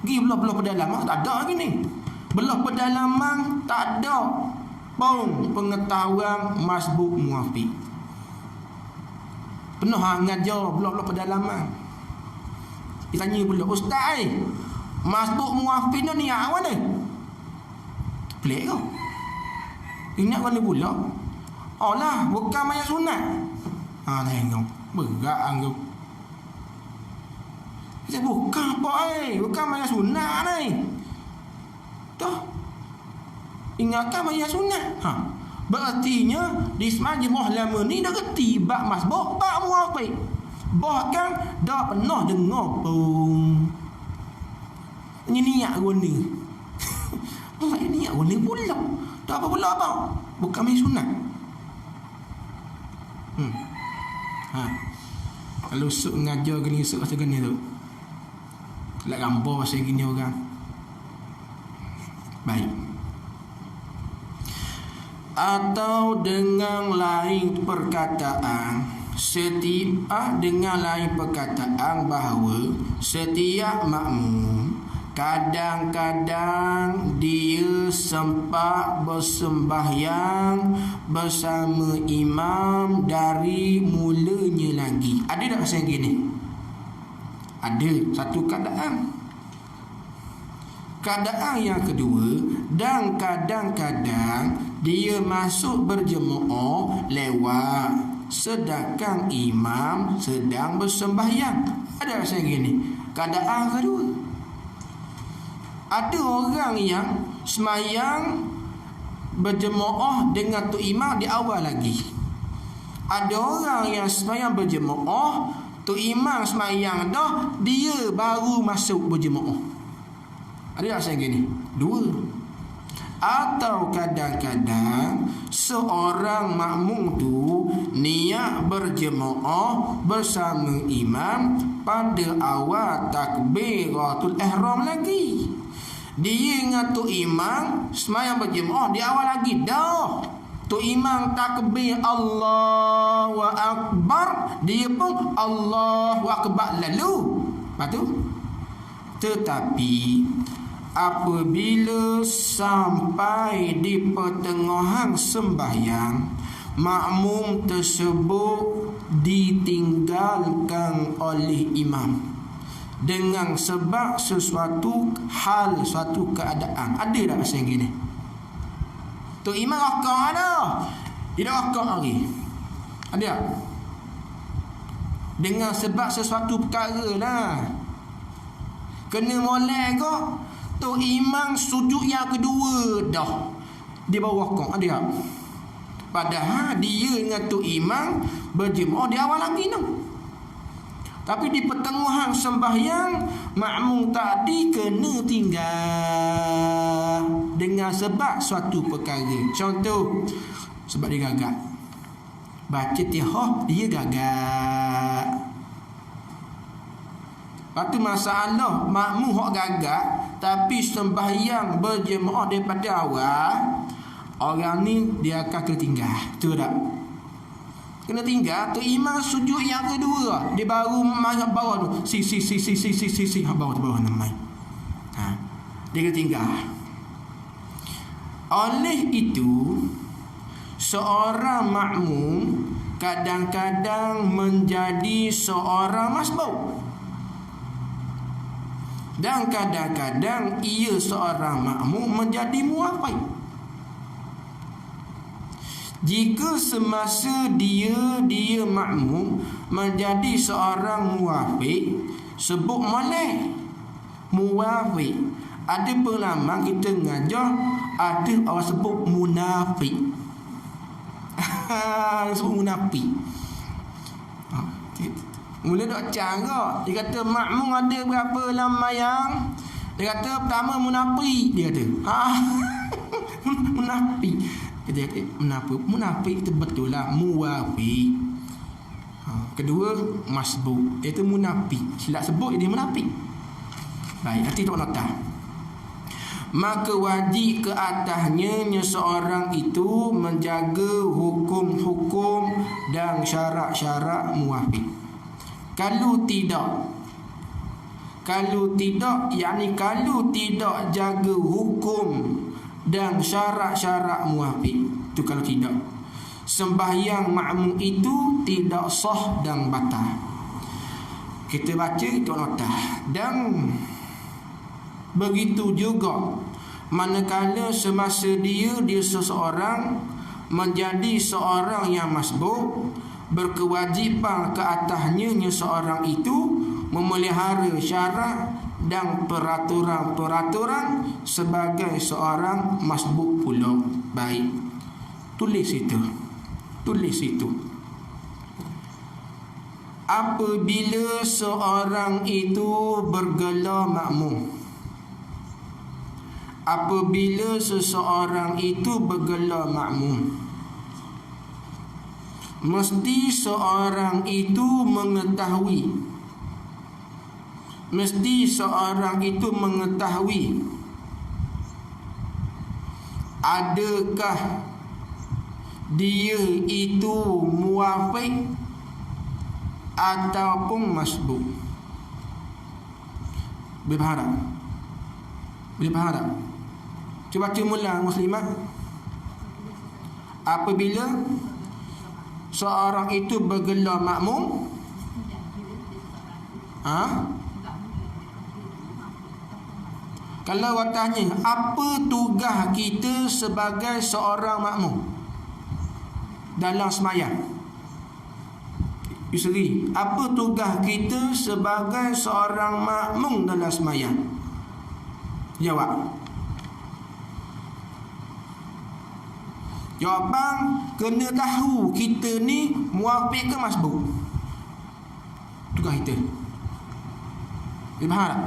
Gi belah-belah pedalaman tak ada lagi ni. Belah pedalaman tak ada pun pengetahuan masbuk muwafiq. Pernah ngajar belah-belah pedalaman. Dia tanya pula, "Ustaz, masbuk muwafiq ni niat mana?" Pelik ke? Ingat mana pula? Oh lah, bukan mayat sunat. Tengok. Berat anggap. Kita bukan apa bukan mayat sunat ni. Dah. Ingatkan mayat sunat. Berartinya di semajemah lama ni dah reti bab masbuk, bab muwafiq. Bahkan dah pernah dengar pun. Ini niat guna. Ini niat guna pula. Dah apa pula apa? Bukan mayat sunat. Kalau sok ngajar gini, sok macam gini tu. Lak gambar pasal gini orang. Baik. Atau dengan lain perkataan, dengan lain perkataan bahawa setiap makmum kadang-kadang dia sempat bersembahyang bersama imam dari mulanya lagi. Ada tak pasal gini? Ada satu keadaan. Keadaan yang kedua, dan kadang-kadang dia masuk berjemaah lewat sedangkan imam sedang bersembahyang. Ada pasal gini. Keadaan kedua. Ada orang yang semayang berjemaah dengan tu imam di awal lagi. Ada orang yang semayang berjemaah, tu imam semayang dah, dia baru masuk berjemaah. Ada tak saya gini? Dua. Atau kadang-kadang seorang makmum tu niat berjemaah bersama imam pada awal takbiratul ihram lagi. Dia dengan tu imam semayang berjemaah di awal lagi dah. Tu imam takbir Allahu Akbar, dia pun Allahu Akbar lalu. Lepas tu, tetapi apabila sampai di pertengahan sembahyang, makmum tersebut ditinggalkan oleh imam dengan sebab sesuatu hal, suatu keadaan. Ada tak pasal yang gini? Tu imam raka'ah dah, dia dah raka'ah lagi. Ada tak? Dengan sebab sesuatu perkara lah, kena molek kok. Tu imam sujud yang kedua dah, dia baru raka'ah. Ada tak? Padahal dia dengan tu imam berjemaah di awal lagi tu. Tapi di pertengahan sembahyang, makmum tadi kena tinggal dengan sebab suatu perkara. Contoh, sebab dia gagak. Baca tihah, dia gagak. Lepas tu masalah, makmum hok gagak, tapi sembahyang berjemaah daripada awal, orang ni dia akan kena tinggal. Betul tak? Kena tinggal. Tu imam sujud yang kedua, dia baru main bawah tu. Si bawah tu, bawah namai. Dia kena tinggal. Oleh itu, seorang makmum kadang-kadang menjadi seorang masbuk, dan kadang-kadang ia seorang makmum menjadi muwafiq. Jika semasa dia makmum menjadi seorang muwafiq, sebut molek muwafiq. Ada pengalaman kita mengajar, ada orang sebut munafik. Sebut munafik. Mula dok cara, dia kata makmum ada berapa lama yang, dia kata pertama munafik, dia kata munafik. Dia kata munafik itu betul lah, muwafiq. Kedua masbuk, itu munafik. Silap sebut dia munafik. Baik, nanti tok nota. Maka wajib ke atasnya seorang itu menjaga hukum-hukum dan syarat-syarat muwafiq. Kalau tidak, yakni kalau tidak jaga hukum dan syarat-syarat muwafiq, itu kalau tidak, sembahyang makmum itu tidak sah dan batal. Kita baca itu nota. Dan begitu juga manakala semasa dia seseorang menjadi seorang yang masbuk, berkewajipan ke atasnya seorang itu memelihara syarat dan peraturan-peraturan sebagai seorang masbuk pula. Baik, tulis itu. Apabila seorang itu bergelar makmum, apabila seseorang itu bergelar makmum, mesti seorang itu mengetahui, adakah dia itu muwafiq ataupun masbuk. Boleh faham tak? Cuba baca mula muslimat. Apabila seorang itu bergelar makmum, kalau awak tanya apa tugas kita sebagai seorang makmum dalam sembahyang, Yusri, apa tugas kita sebagai seorang makmum dalam sembahyang? Jawab. Jawapan, kena tahu kita ni muwafiq ke masbuk. Tugas kita. Dia faham tak?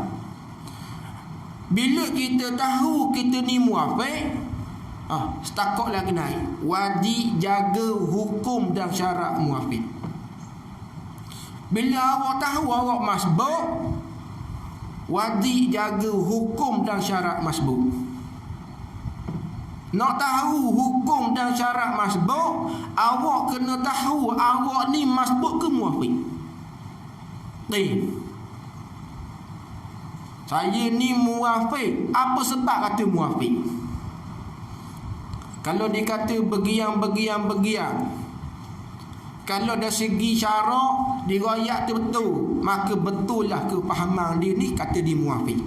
Bila kita tahu kita ni muwafiq, setakat lagi naik, wajib jaga hukum dan syarat muwafiq. Bila awak tahu awak masbuk, wajib jaga hukum dan syarat masbuk. Nak tahu hukum dan syarat masbuk, awak kena tahu awak ni masbuk ke muwafiq. Ni, saya ni muwafiq. Apa sebab kata muwafiq? Kalau dia kata begiang, kalau dari segi syarak diriwayat tu betul, maka betul lah kefahaman dia ni kata dia muwafiq.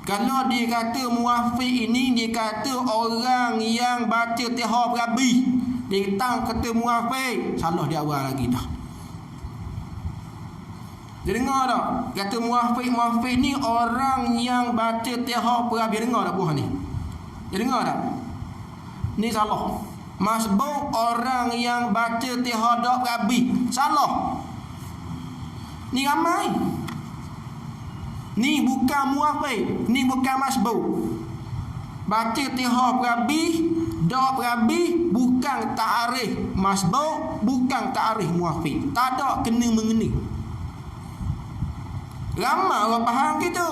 Kalau dia kata muwafiq ini, dia kata orang yang baca Tihah Berabi, dia kata muwafiq, salah dia awal lagi dah. Dia dengar tak? Kata muwafiq ni orang yang baca Tihah Berabi. Dengar tak buah ni? Dia dengar tak? Ni salah. Masbuk orang yang baca Tihah Berabi, salah. Ni ramai. Ni bukan muwafiq, ni bukan masbuk. Baca Tihah Berabi, Berabi bukan ta'arif masbuk, bukan ta'arif muwafiq. Tak ada kena mengena. Ramai orang faham gitu.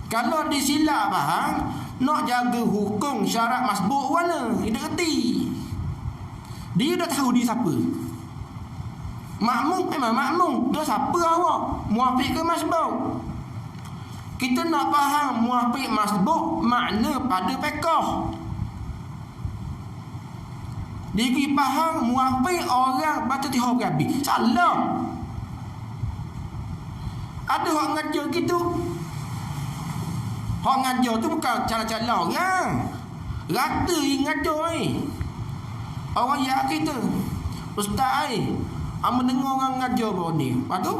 Kalau disilap faham, nak jaga hukum syarat masbuk mana? Dia dah reti. Dia dah tahu dia siapa. Makmum memang makmum. Dia siapa awak? Muwafiq ke masbuk? Kita nak faham muwafiq masbuk makna pada fiqh. Dia pergi faham muwafiq orang baca Tihah Berabi. Salah. Ada orang ngajar gitu. Orang ngajar tu bukan cara-cara orang. Rata yang ngajar ni. Orang ya kita. Ustaz amo dengar orang ngajar baru ni. Lepas tu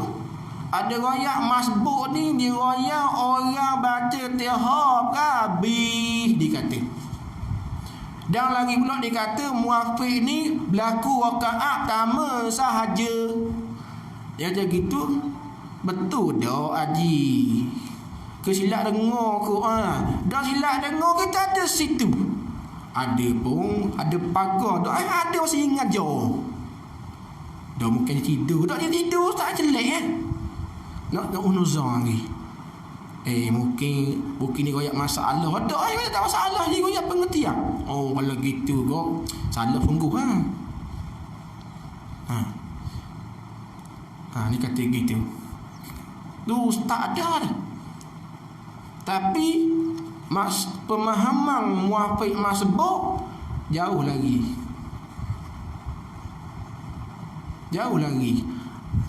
ada royak masbuk ni, dia royak orang baca Tihah Berabi, dikata. Dan lagi pula dia kata muwafiq ni berlaku rakaat pertama sahaja. Dia kata gitu. Betul dah haji. Ke silap dengar ke dah silap dengar, kita ada situ. Ada pun ada pagar dah, ada masa ngajar. Dah mungkin dia tidur. Dah dia tidur tak jelek Nak unuzar lagi. Mungkin ni royak masalah. Ada tak masalah ni royak pengertian. Oh kalau gitu kau salah sungguh ni kata gitu. Tu ustaz ada dah. Tapi pemahaman muwafiq masbuk jauh lagi.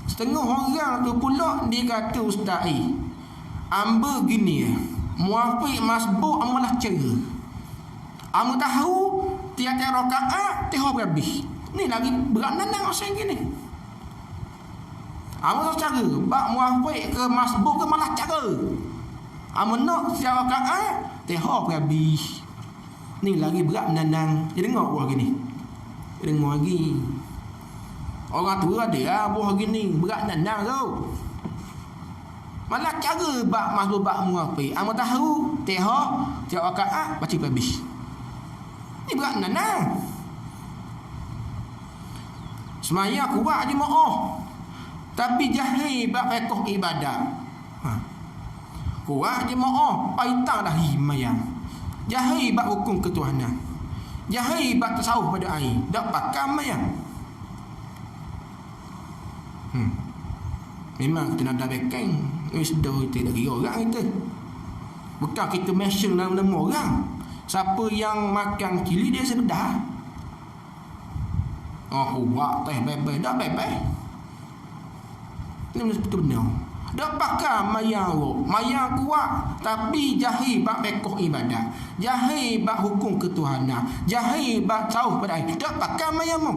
Setengah orang tu pula dia kata ustaz amba gini muwafiq masbuk amalah cara. Amba tahu tiap-tiap rakaat Tihah Berabi. Ni lagi berat nanang asal gini. Amba tahu cara. Bak muwafiq ke masbuk ke malah cara. Amba nak tiap rakaat Tihah Berabi. Ni lagi berat nanang. Dia dengar buah gini. Dia dengar lagi. Orang tua ada buah gini berat nanang tu. Malah cara bak masbuk bak muwafiq. Amba tahu Tihah tiap rakaat baca Berabi. Ni berat nanang. Semaya kuat jemaah. Tapi jahil bak fiqh ibadah. Kuat jemaah paitang dah himayang. Jahil bak hukum ketuhanan. Jahil bak tasawuf pada air. Dak pakai mayang. Memang kita nak ada backing. Ini sudah kita dah kira orang kita. Bukan kita mention nama-nama orang. Siapa yang makan kili dia sebedah. Kuat teh bebek. Dah bebek. Ini betul benar. Dah pakai mayang kuat. Tapi jahil bak fiqh ibadah. Jahil bak hukum ketuhanan. Jahil bak tasawuf pada air. Dah pakai mayang mu.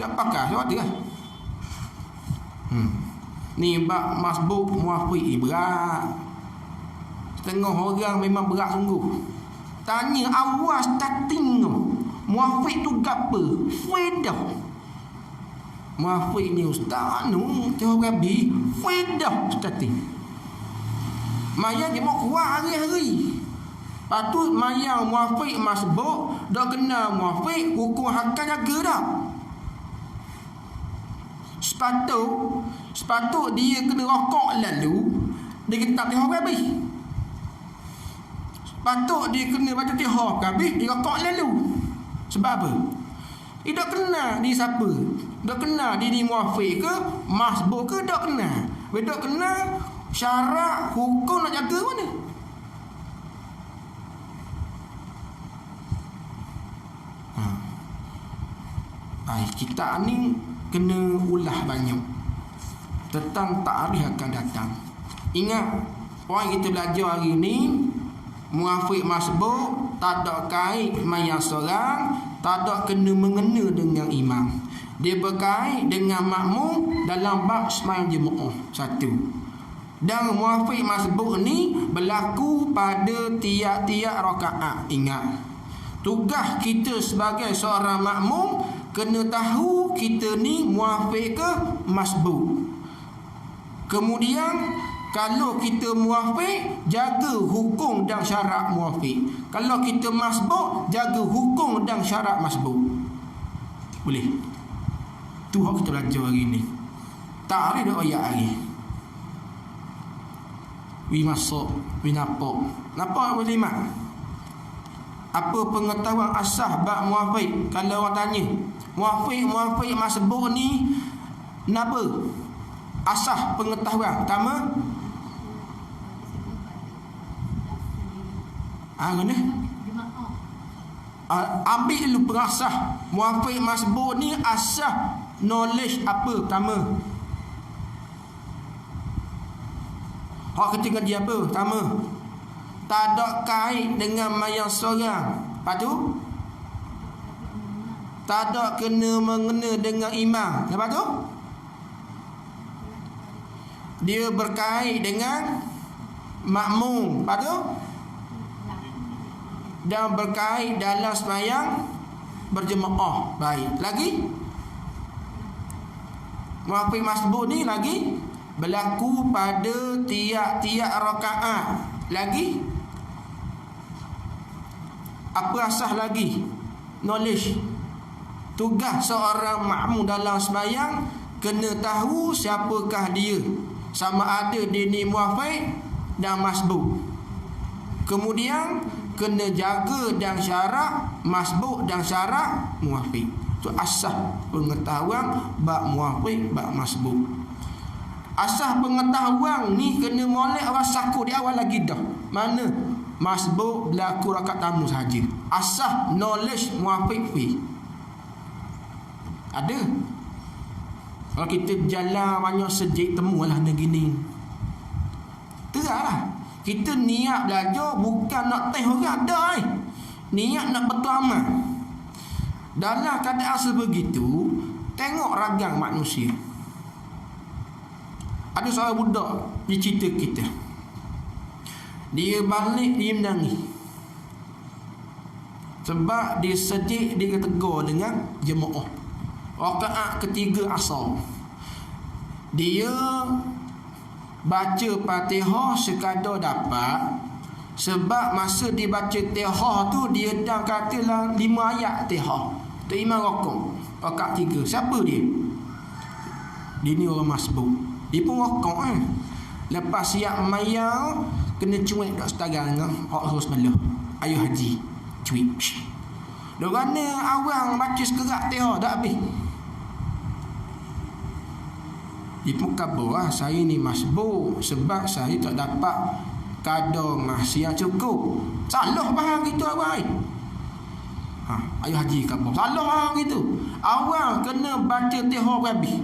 Dah pakai sebab tu kan. Ni bak masbuk muwafiq berat. Setengah orang memang berat sungguh. Tanya awal starting muwafiq tu gapo? Faedah. Muwafiq ni ustaz Tihah Berabi faedah starting. Maya dia mau kuat hari-hari. Patut maya muwafiq masbuk dah kena muwafiq hukum hakkan jaga dah. Sepatut dia kena rokok lalu dia kata tihar habis. Sepatut dia kena baca tihar habis dia rokok lalu. Sebab apa? Dia tak kena dia siapa. Tak kena dia ni muafiq ke masbuk ke, tak kena. Dia tak kena syarat hukum nak jaga mana. Kita ni kena ulah banyak tentang takrif akan datang. Ingat, poin kita belajar hari ni, muafiq masbuk tak ada kait mayang seorang, tak ada kena mengena dengan imam. Dia berkait dengan makmum dalam bab sembahyang jemaah. Satu. Dan muafiq masbuk ni berlaku pada tiap-tiap rakaat. Ingat, tugas kita sebagai seorang makmum kena tahu kita ni muafiq ke masbuk. Kemudian kalau kita muafiq, jaga hukum dan syarat muafiq. Kalau kita masbuk, jaga hukum dan syarat masbuk. Boleh? Tu hak kita belajar hari ni. Ta'rif dak ayat hari. Wi masuk, wi napok. Nampak apa lima? Apa pengetahuan asas bab muafiq? Kalau orang tanya, muafiq masbuk ni napa? Asas pengetahuan pertama, kena ambil dulu perasah muafiq masbuk ni. Asas knowledge apa pertama? Hak ketiga dia apa? Pertama, tak ada kait dengan mayang seorang. Lepas tu, tak ada kena mengena dengan imam. Lepas tu, dia berkait dengan makmum. Lepas tu, dan berkait dalam sembahyang berjemaah. Baik. Lagi, muafiq masbuk ni lagi berlaku pada tiap-tiap rakaat. Lagi, apa asas lagi? Knowledge. Tugas seorang makmum dalam sembahyang kena tahu siapakah dia, sama ada dia ni muafiq dan masbuk. Kemudian kena jaga dan syarat masbuk dan syarat muafiq. Itu asas pengetahuan bab muafiq, bab masbuk. Asas pengetahuan ni kena molek orang saku di awal lagi dah. Mana masbuk berlaku rakaat tamu saja. Asas knowledge muafiq fi ada. Kalau kita jalan banyak sejik, temulah negeri ni. Terahlah. Kita niat belajar bukan nak teh orang dah. Niat nak betul amal. Dalam keadaan sebegitu, tengok ragam manusia. Ada seorang budak di cerita kita. Dia balik, dia menangis. Sebab dia sejik, dia tegur dengan jemaah. Rakaat ketiga asar. Dia baca Fatihah sekadar dapat. Sebab masa dia baca Fatihah tu, dia dah katalah 5 ayat Fatihah. Tu imam rokok. Rakaat 3. Siapa dia? Dia ni orang masbuk. Dia pun rokok Lepas siap mayang, kena cuik dak setara dengan hak Rasulullah. Ayuh haji, cuik. Diorang ni awang baca sekerak Fatihah dak habis. Dia pun khabar saya ni masbuk sebab saya tak dapat kadar masih yang cukup. Salah faham gitu awak. Ayuh haji khabar. Salah faham gitu. Awang kena baca Fatihah habis.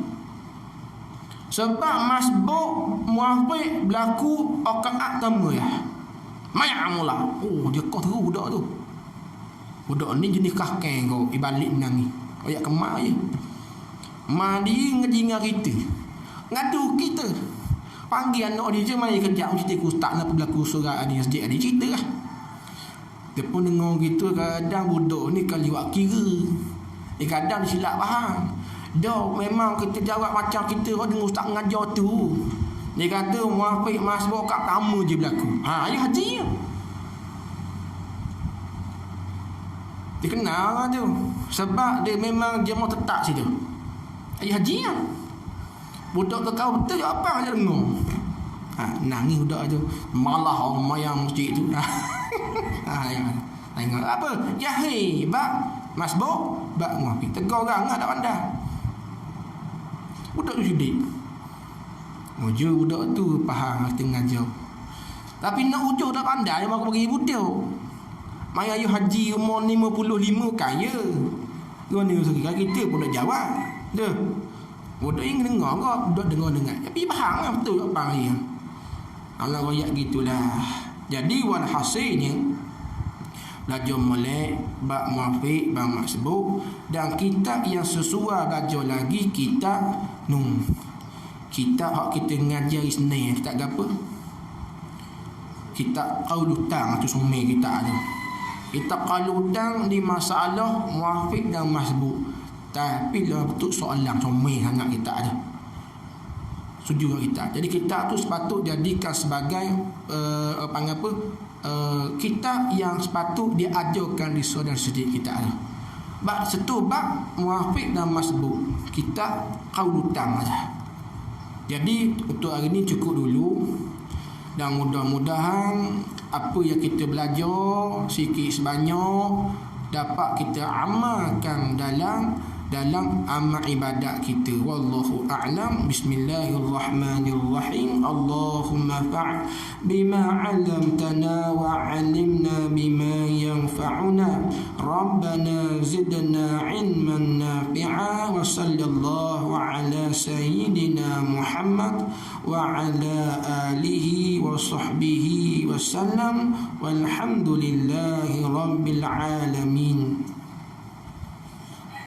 Sebab masbuk muafiq berlaku rakaat pertama ya. Mayak mula. Oh, dia kau terus budak tu. Budak ni jenis kakek kau, ibalik menangis. Ayak kemak je. Mandi ngejingar kita. Ngadu kita. Panggil anak dia je mari kejap cerita ku ustaz nak berlaku surat adik masjid adik cerita lah. Dia pun dengar gitu, kadang budak ni kali buat kira. Kadang dia silap faham. Dah memang kita jawab macam kita orang dengar ustaz mengajar tu. Dia kata muafiq masbuk kat tamu je berlaku. Ayuh haji. Dia kenal lah tu. Sebab dia memang jemaah tetap situ. Ayuh haji lah. Budak tu kau betul apa aja dengar. Nangis budak tu. Malah orang mayang masjid tu. Ya. Tengok apa? Jahil, bak masbuk, bak muafiq. Tegur orang tak pandai. Budak tu sidik. Ujo budak tu faham tengah jauh. Tapi nak ujo tak pandai dia baru bagi budak. Mai ayu haji umur 55 kaya. Gua ni kita pun nak jawab. Dah. Budak yang dengar ke? Budak dengar. Tapi faham lah betul apa dia. Allah royak gitulah. Jadi walhasilnya belajar molek, bab muafiq, bab masbuk, dan kitab yang sesuai belajar lagi kitab kitab hak kita ngajar Isnin, kitab apa? Kitab Qaulutang tu sumai kitab tu. Kitab Qaulutang di masalah muafiq dan masbuk. Tapi lah betul soalan sumai sangat kitab tu. Setuju kita. Jadi kitab tu sepatut jadikan sebagai kitab yang sepatut diajarkan di saudara sedik kita. Bab satu bab muafiq dan masbuk. Kitab Qaulutang saja. Jadi untuk hari ini cukup dulu. Dan mudah-mudahan apa yang kita belajar sikit sebanyak dapat kita amalkan dalam amal ibadat kita. Wallahu a'lam. Bismillahirrahmanirrahim. Allahumma fa' bima 'allamtana wa 'allimna bima yanfa'una. Rabbana zidna 'ilman nafi'a wa sallallahu ala sayyidina Muhammad wa ala alihi wa sahbihi wa sallam walhamdulillahi rabbil alamin.